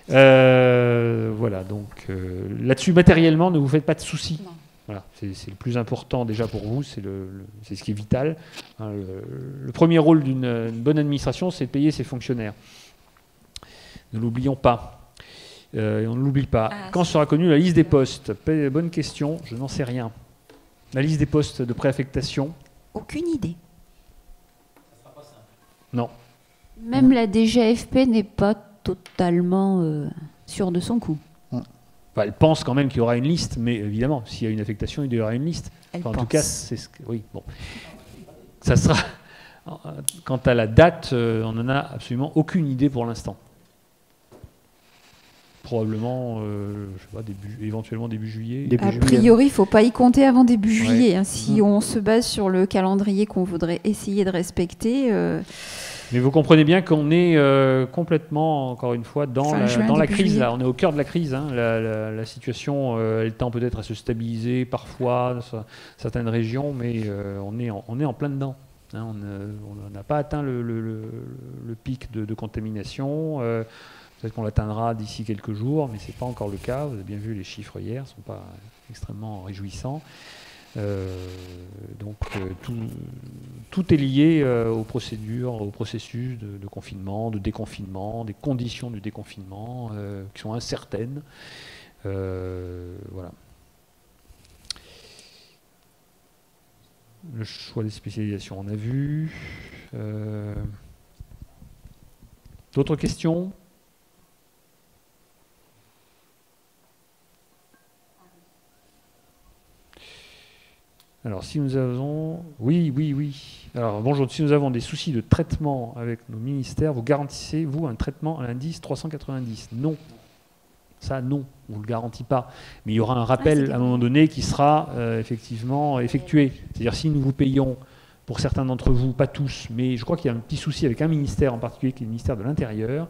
Voilà, donc là-dessus, matériellement, ne vous faites pas de soucis. Non. Voilà, c'est le plus important déjà pour vous, c'est ce qui est vital. Hein, le premier rôle d'une bonne administration, c'est de payer ses fonctionnaires. Ne l'oublions pas. Et on ne l'oublie pas. Quand sera connue la liste des postes ? Bonne question, je n'en sais rien. La liste des postes de préaffectation ? Aucune idée. Non. Même la DGFP n'est pas totalement sûre de son coup. Enfin, elle pense quand même qu'il y aura une liste, mais évidemment, s'il y a une affectation, il y aura une liste. Elle En pense. tout cas, c'est ce que... Oui, bon. Ça sera... Quant à la date, on n'en a absolument aucune idée pour l'instant. probablement, je sais pas, éventuellement début juillet. Début A juillet. priori, il ne faut pas y compter avant début Ouais. juillet. Hein. Si on se base sur le calendrier qu'on voudrait essayer de respecter, Mais vous comprenez bien qu'on est complètement, encore une fois, dans Fin juin, la début crise. juillet. Là. On est au cœur de la crise. Hein. La situation, elle tend peut-être à se stabiliser parfois dans certaines régions, mais on est en plein dedans. Hein. On n'a pas atteint le pic de contamination. Peut-être qu'on l'atteindra d'ici quelques jours, mais ce n'est pas encore le cas. Vous avez bien vu les chiffres hier, ne sont pas extrêmement réjouissants. Donc tout est lié aux procédures, au processus de confinement, de déconfinement, des conditions du déconfinement qui sont incertaines. Voilà. Le choix des spécialisations, on a vu. D'autres questions ? Alors, si nous avons... Oui. Alors, bonjour. Si nous avons des soucis de traitement avec nos ministères, vous garantissez-vous un traitement à l'indice 390 ? Non. Ça, non. On ne le garantit pas. Mais il y aura un rappel à un moment donné qui sera effectivement effectué. C'est-à-dire, si nous vous payons, pour certains d'entre vous, pas tous, mais je crois qu'il y a un petit souci avec un ministère en particulier, qui est le ministère de l'Intérieur,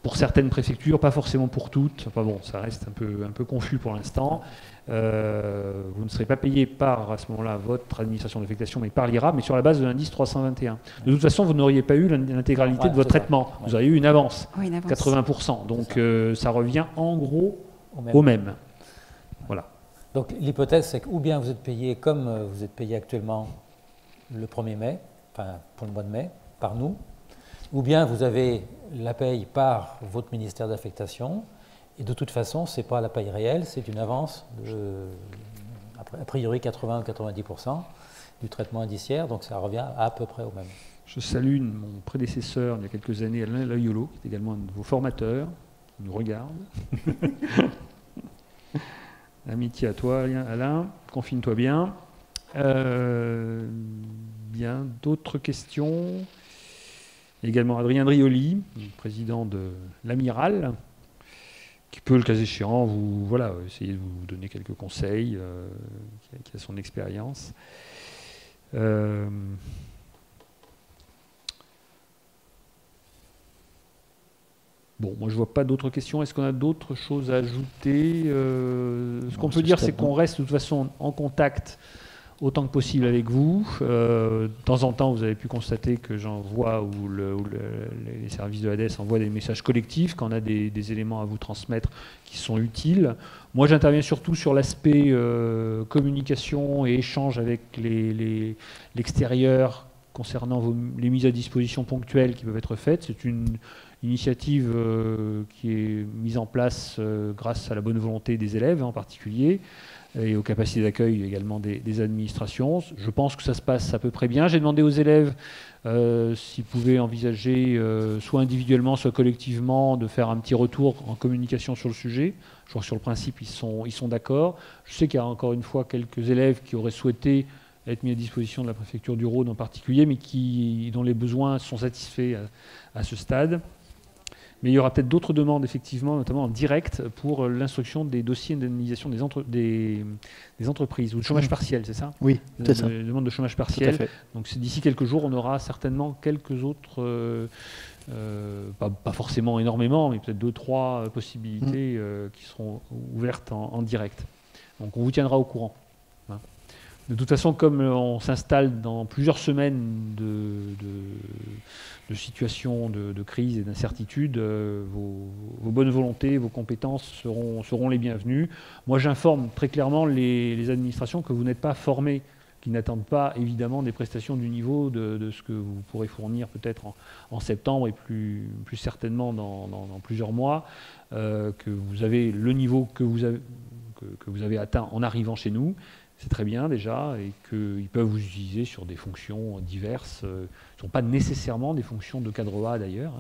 pour certaines préfectures, pas forcément pour toutes. Enfin bon, ça reste un peu confus pour l'instant. Vous ne serez pas payé par, à ce moment-là, votre administration d'affectation, mais par l'IRA, mais sur la base de l'indice 321. De toute façon, vous n'auriez pas eu l'intégralité de votre traitement. Vous auriez eu une avance, oui, une avance. 80%. Donc ça revient en gros au même. Voilà. Donc l'hypothèse, c'est que ou bien vous êtes payé comme vous êtes payé actuellement le 1er mai, enfin pour le mois de mai, par nous, ou bien vous avez la paye par votre ministère d'affectation, et de toute façon, ce n'est pas la paye réelle, c'est une avance de, a priori 80 ou 90% du traitement indiciaire, donc ça revient à peu près au même. Je salue mon prédécesseur il y a quelques années, Alain Loyolo, qui est également un de vos formateurs, qui nous regarde. Amitié à toi, Alain. Confine-toi bien. Bien, d'autres questions ? Également Adrien Drioli, président de l'Amiral, qui peut, le cas échéant, essayer de vous donner quelques conseils, qui a son expérience. Bon, moi je ne vois pas d'autres questions. Est-ce qu'on a d'autres choses à ajouter ? Ce qu'on peut dire, c'est qu'on reste de toute façon en contact autant que possible avec vous. De temps en temps, vous avez pu constater que j'envoie ou les services de l'ADES envoient des messages collectifs quand on a des éléments à vous transmettre qui sont utiles. Moi, j'interviens surtout sur l'aspect communication et échange avec l'extérieur concernant les mises à disposition ponctuelles qui peuvent être faites. C'est une initiative qui est mise en place grâce à la bonne volonté des élèves en particulier, et aux capacités d'accueil également des administrations. Je pense que ça se passe à peu près bien. J'ai demandé aux élèves s'ils pouvaient envisager, soit individuellement, soit collectivement, de faire un petit retour en communication sur le sujet. Je crois que sur le principe, ils sont d'accord. Je sais qu'il y a encore une fois quelques élèves qui auraient souhaité être mis à disposition de la préfecture du Rhône en particulier, mais dont les besoins sont satisfaits à ce stade. Mais il y aura peut-être d'autres demandes, effectivement, notamment en direct, pour l'instruction des dossiers d'indemnisation des entreprises, ou de chômage partiel, c'est ça ? Oui, c'est ça. Des demandes de chômage Tout à partiel. fait. Donc d'ici quelques jours, on aura certainement quelques autres, pas forcément énormément, mais peut-être 2-3 possibilités qui seront ouvertes en direct. Donc on vous tiendra au courant. Hein. De toute façon, comme on s'installe dans plusieurs semaines de situations de crise et d'incertitude, vos bonnes volontés, vos compétences seront les bienvenues. Moi, j'informe très clairement les administrations que vous n'êtes pas formés, qui n'attendent pas évidemment des prestations du niveau de ce que vous pourrez fournir peut-être en septembre et plus certainement dans plusieurs mois, que vous avez le niveau que vous avez atteint en arrivant chez nous. C'est très bien déjà, et qu'ils peuvent vous utiliser sur des fonctions diverses. Ce ne sont pas nécessairement des fonctions de cadre A d'ailleurs,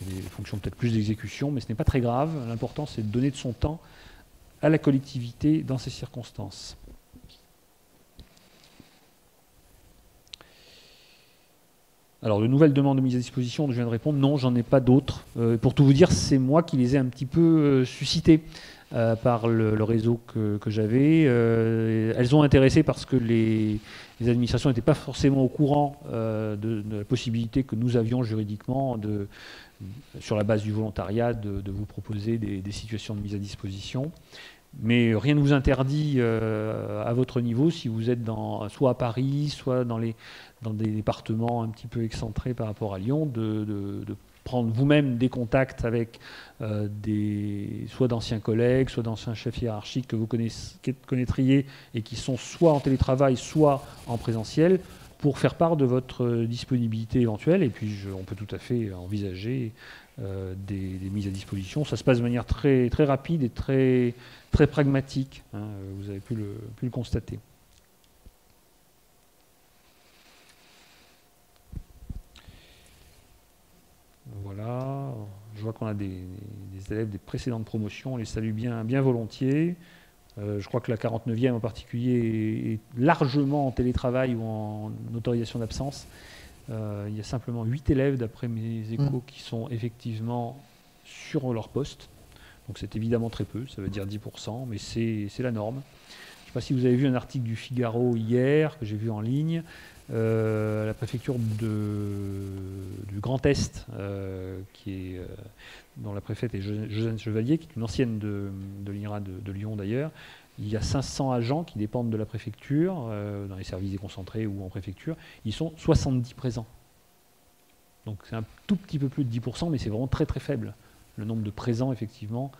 des fonctions peut-être plus d'exécution, mais ce n'est pas très grave. L'important, c'est de donner de son temps à la collectivité dans ces circonstances. Alors, de nouvelles demandes de mise à disposition, je viens de répondre, non, j'en ai pas d'autres. Pour tout vous dire, c'est moi qui les ai un petit peu suscitées par le réseau que j'avais. Elles ont intéressé parce que les administrations n'étaient pas forcément au courant de la possibilité que nous avions juridiquement, sur la base du volontariat, de vous proposer des situations de mise à disposition. Mais rien ne vous interdit à votre niveau, si vous êtes soit à Paris, soit dans des départements un petit peu excentrés par rapport à Lyon, de prendre vous-même des contacts avec soit d'anciens collègues, soit d'anciens chefs hiérarchiques que vous connaîtriez et qui sont soit en télétravail, soit en présentiel, pour faire part de votre disponibilité éventuelle. Et puis on peut tout à fait envisager des mises à disposition. Ça se passe de manière très, très rapide et très, très pragmatique. Hein, vous avez pu le constater. Voilà, je vois qu'on a des élèves des précédentes promotions, on les salue bien volontiers. Je crois que la 49e en particulier est largement en télétravail ou en autorisation d'absence. Il y a simplement 8 élèves, d'après mes échos, qui sont effectivement sur leur poste. Donc c'est évidemment très peu, ça veut dire 10%, mais c'est la norme. Je ne sais pas si vous avez vu un article du Figaro hier, que j'ai vu en ligne. La préfecture du Grand Est, dont la préfète est Josiane Chevalier, qui est une ancienne de l'INRA de Lyon d'ailleurs. Il y a 500 agents qui dépendent de la préfecture, dans les services déconcentrés ou en préfecture. Ils sont 70 présents. Donc c'est un tout petit peu plus de 10%, mais c'est vraiment très très faible, le nombre de présents effectivement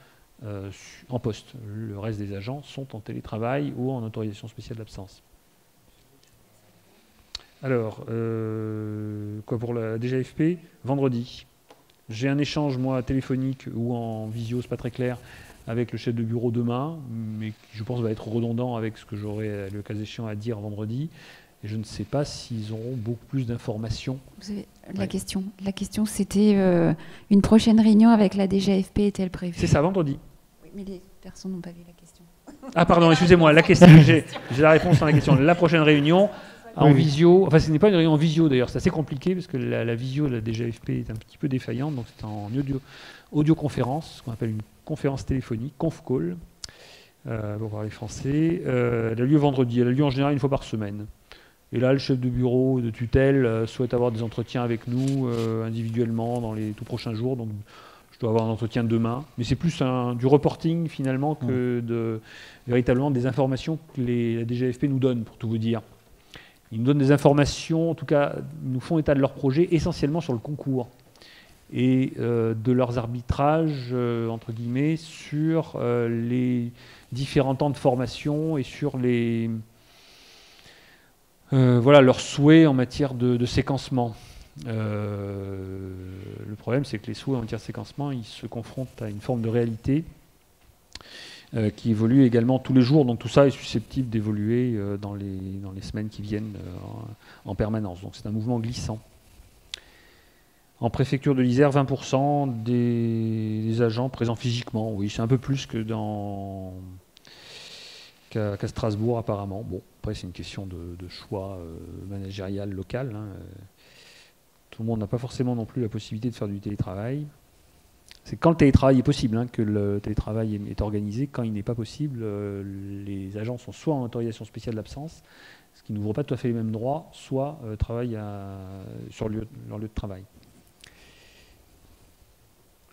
en poste. Le reste des agents sont en télétravail ou en autorisation spéciale d'absence. Alors, pour la DGAFP, vendredi, j'ai un échange, moi, téléphonique ou en visio, c'est pas très clair, avec le chef de bureau demain, mais qui, je pense, va être redondant avec ce que j'aurai, le cas échéant, à dire vendredi. Et je ne sais pas s'ils auront beaucoup plus d'informations. Vous avez la question, c'était une prochaine réunion avec la DGAFP est-elle prévue? C'est ça, vendredi. Oui, mais les personnes n'ont pas vu la question. Ah, pardon, excusez-moi, la question, j'ai la réponse à la question. La prochaine réunion, en visio, enfin ce n'est pas une réunion en visio d'ailleurs, c'est assez compliqué parce que la visio de la DGAFP est un petit peu défaillante, donc c'est en audioconférence, ce qu'on appelle une conférence téléphonique, conf call, pour parler français. Elle a lieu vendredi, elle a lieu en général une fois par semaine. Et là, le chef de bureau de tutelle souhaite avoir des entretiens avec nous individuellement dans les tout prochains jours, donc je dois avoir un entretien demain. Mais c'est plus du reporting finalement que véritablement des informations que la DGAFP nous donne, pour tout vous dire. Ils nous donnent des informations, en tout cas, ils nous font état de leur projet, essentiellement sur le concours et de leurs arbitrages, entre guillemets, sur les différents temps de formation et sur leurs souhaits en matière de séquencement. Le problème, c'est que les souhaits en matière de séquencement, ils se confrontent à une forme de réalité qui évolue également tous les jours, donc tout ça est susceptible d'évoluer dans les semaines qui viennent en permanence. Donc c'est un mouvement glissant. En préfecture de l'Isère, 20% des agents présents physiquement. Oui, c'est un peu plus qu'à Strasbourg apparemment. Bon, après c'est une question de choix managérial local. Hein. Tout le monde n'a pas forcément non plus la possibilité de faire du télétravail. C'est quand le télétravail est possible que le télétravail est organisé. Quand il n'est pas possible, les agents sont soit en autorisation spéciale d'absence, ce qui n'ouvre pas tout à fait les mêmes droits, soit travaillent sur leur lieu de travail.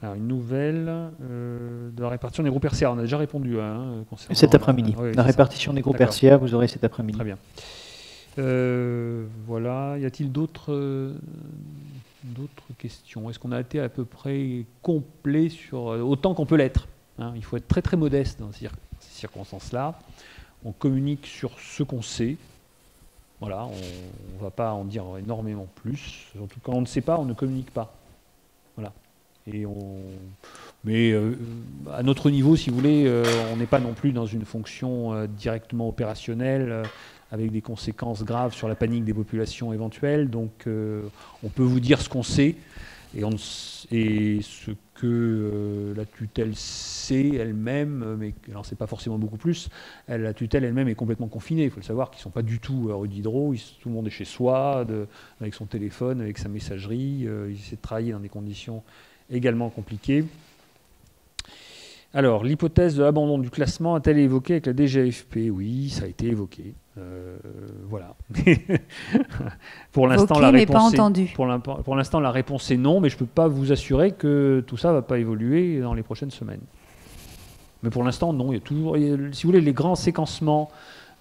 Alors, une nouvelle de la répartition des groupes RCA. On a déjà répondu concernant cet après-midi. La répartition des groupes RCA, vous aurez cet après-midi. Très bien. Voilà. Y a-t-il d'autres questions? Est-ce qu'on a été à peu près complet sur autant qu'on peut l'être? Il faut être très très modeste dans ces circonstances-là. On communique sur ce qu'on sait. Voilà, on ne va pas en dire énormément plus. Surtout quand on ne sait pas, on ne communique pas. Voilà. Mais à notre niveau, si vous voulez, on n'est pas non plus dans une fonction directement opérationnelle avec des conséquences graves sur la panique des populations éventuelles. Donc on peut vous dire ce qu'on sait, Et ce que la tutelle sait elle-même, mais alors c'est pas forcément beaucoup plus, la tutelle elle-même est complètement confinée. Il faut le savoir qu'ils ne sont pas du tout rue Diderot, tout le monde est chez soi, avec son téléphone, avec sa messagerie. Ils essaient de travailler dans des conditions également compliquées. Alors, l'hypothèse de l'abandon du classement a-t-elle été évoquée avec la DGFP? Oui, ça a été évoqué. Voilà. Pour l'instant, la réponse pour l'instant, la réponse est non, mais je ne peux pas vous assurer que tout ça ne va pas évoluer dans les prochaines semaines. Mais pour l'instant, non. Il y a toujours, si vous voulez, les grands séquencements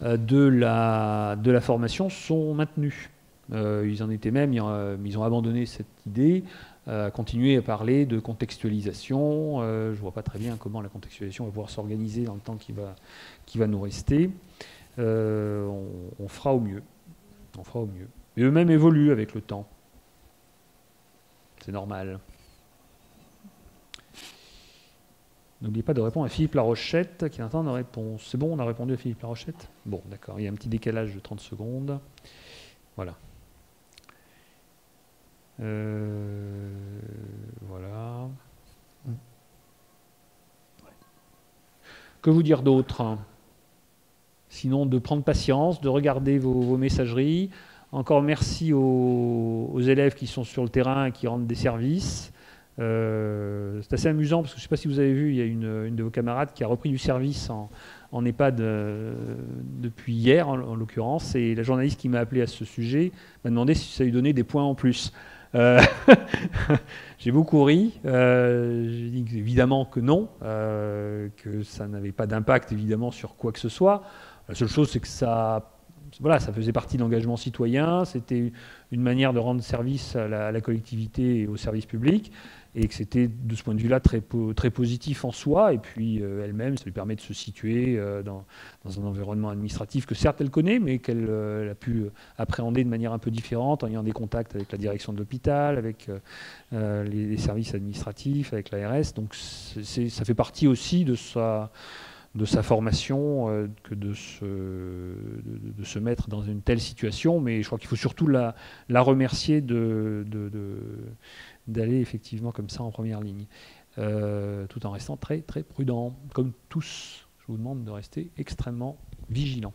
de la formation sont maintenus. Ils en étaient même, ils ont abandonné cette idée. Continuer à parler de contextualisation. Je ne vois pas très bien comment la contextualisation va pouvoir s'organiser dans le temps qui va nous rester. On fera au mieux. On fera au mieux. Et eux-mêmes évoluent avec le temps. C'est normal. N'oubliez pas de répondre à Philippe Larochette qui attend une réponse. C'est bon, on a répondu à Philippe Larochette? Bon, d'accord. Il y a un petit décalage de 30 secondes. Voilà. Voilà. Que vous dire d'autre? Sinon, de prendre patience, de regarder vos messageries. Encore merci aux élèves qui sont sur le terrain et qui rendent des services. C'est assez amusant parce que je ne sais pas si vous avez vu, il y a une de vos camarades qui a repris du service en EHPAD depuis hier, en l'occurrence, et la journaliste qui m'a appelé à ce sujet m'a demandé si ça lui donnait des points en plus. J'ai beaucoup ri. J'ai dit évidemment que non, que ça n'avait pas d'impact évidemment sur quoi que ce soit. La seule chose, c'est que ça faisait partie de l'engagement citoyen. C'était une manière de rendre service à la collectivité et au service public, et que c'était de ce point de vue-là très positif en soi. Et puis elle-même, ça lui permet de se situer dans un environnement administratif que certes elle connaît, mais qu'elle a pu appréhender de manière un peu différente en ayant des contacts avec la direction de l'hôpital, avec les services administratifs, avec l'ARS. Donc ça fait partie aussi de sa formation que de se mettre dans une telle situation, mais je crois qu'il faut surtout la remercier d'aller effectivement comme ça en première ligne, tout en restant très très prudent. Comme tous, je vous demande de rester extrêmement vigilant.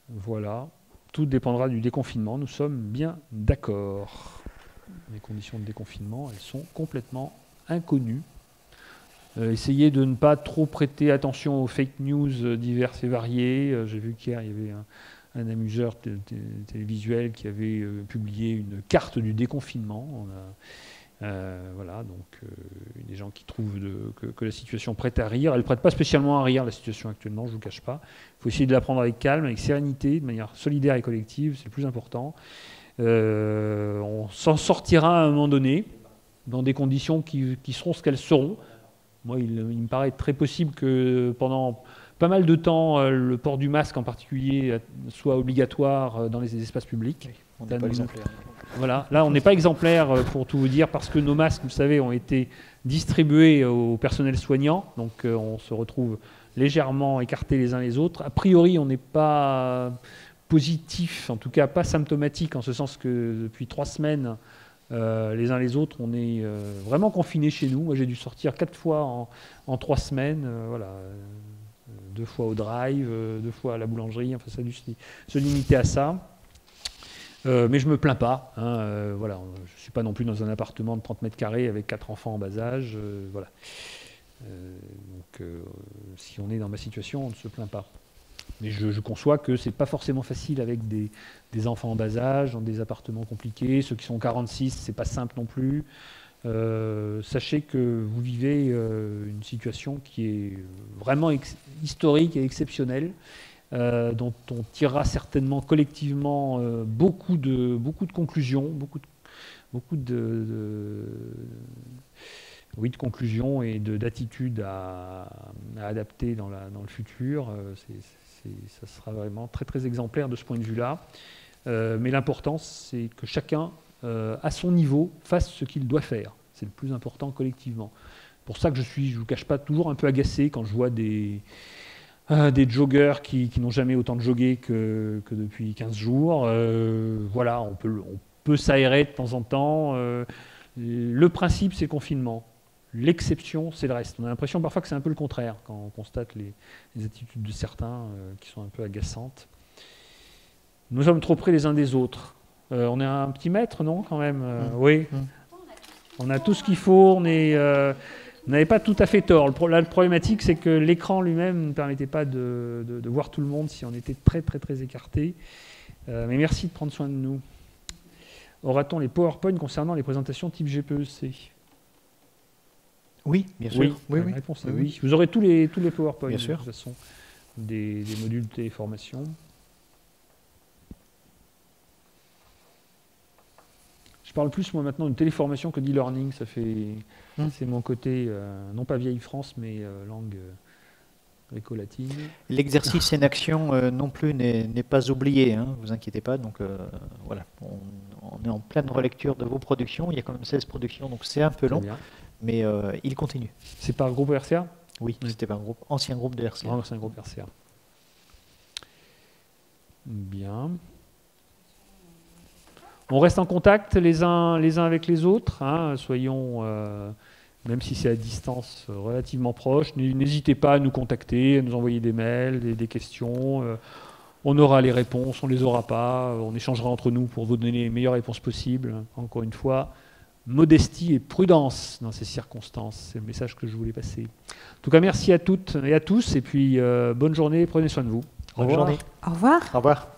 Voilà, tout dépendra du déconfinement, nous sommes bien d'accord. Les conditions de déconfinement, elles sont complètement inconnues. Essayez de ne pas trop prêter attention aux fake news diverses et variées. J'ai vu qu'hier, il y avait un amuseur télévisuel qui avait publié une carte du déconfinement. Voilà, donc il y a des gens qui trouvent que la situation prête à rire. Elle ne prête pas spécialement à rire, la situation actuellement, je ne vous cache pas. Il faut essayer de la prendre avec calme, avec sérénité, de manière solidaire et collective, c'est le plus important. On s'en sortira à un moment donné, dans des conditions qui seront ce qu'elles seront. Moi, il me paraît très possible que pendant pas mal de temps, le port du masque en particulier soit obligatoire dans les espaces publics. Oui, on n'est pas exemplaire. Voilà, là on n'est pas exemplaire pour tout vous dire, parce que nos masques, vous savez, ont été distribués au personnel soignant, donc on se retrouve légèrement écartés les uns les autres. A priori, on n'est pas positif, en tout cas pas symptomatique, en ce sens que depuis 3 semaines, les uns les autres, on est vraiment confinés chez nous. Moi, j'ai dû sortir 4 fois en 3 semaines. Voilà, 2 fois au drive, 2 fois à la boulangerie. Enfin, ça a dû se limiter à ça. Mais je me plains pas. Voilà, je suis pas non plus dans un appartement de 30 mètres carrés avec 4 enfants en bas âge. Voilà. Donc, si on est dans ma situation, on ne se plaint pas. Mais je conçois que c'est pas forcément facile avec des enfants en bas âge, dans des appartements compliqués. Ceux qui sont 46, c'est pas simple non plus. Sachez que vous vivez une situation qui est vraiment historique et exceptionnelle, dont on tirera certainement collectivement beaucoup de conclusions, beaucoup de conclusions et d'attitudes à adapter dans le futur. Ça sera vraiment très très exemplaire de ce point de vue-là. Mais l'important, c'est que chacun, à son niveau, fasse ce qu'il doit faire. C'est le plus important collectivement. C'est pour ça que je ne vous cache pas, toujours un peu agacé quand je vois des joggeurs qui n'ont jamais autant de joggé que depuis 15 jours. Voilà, on peut s'aérer de temps en temps. Le principe, c'est confinement. L'exception, c'est le reste. On a l'impression parfois que c'est un peu le contraire quand on constate les attitudes de certains qui sont un peu agaçantes. Nous sommes trop près les uns des autres. On est un petit mètre, non, quand même Oui. On a tout ce qu'il faut. On n'avait pas tout à fait tort. La problématique, c'est que l'écran lui-même ne permettait pas de voir tout le monde si on était très, très, très écartés. Mais merci de prendre soin de nous. Aura-t-on les PowerPoint concernant les présentations type GPEC ? Oui, bien sûr. Oui. La réponse est oui. Vous aurez tous les PowerPoint, bien sûr. De toute façon, des modules de téléformation. Je parle plus, moi, maintenant, de téléformation que d'e-learning. C'est mon côté, non pas vieille France, mais langue gréco-latine. L'exercice en action non plus n'est pas oublié, hein, vous inquiétez pas. Donc voilà, on est en pleine relecture de vos productions. Il y a quand même 16 productions, donc c'est un peu long. Mais il continue. C'est par groupe RCA ? Oui, c'était par ancien groupe de RCA. Ancien groupe RCA. Bien. On reste en contact les uns avec les autres. Hein, soyons, même si c'est à distance relativement proche, n'hésitez pas à nous contacter, à nous envoyer des mails, des questions. On aura les réponses, on ne les aura pas. On échangera entre nous pour vous donner les meilleures réponses possibles. Encore une fois, modestie et prudence dans ces circonstances. C'est le message que je voulais passer. En tout cas, merci à toutes et à tous. Et puis, bonne journée. Prenez soin de vous. Bonne journée. Au revoir. Au revoir.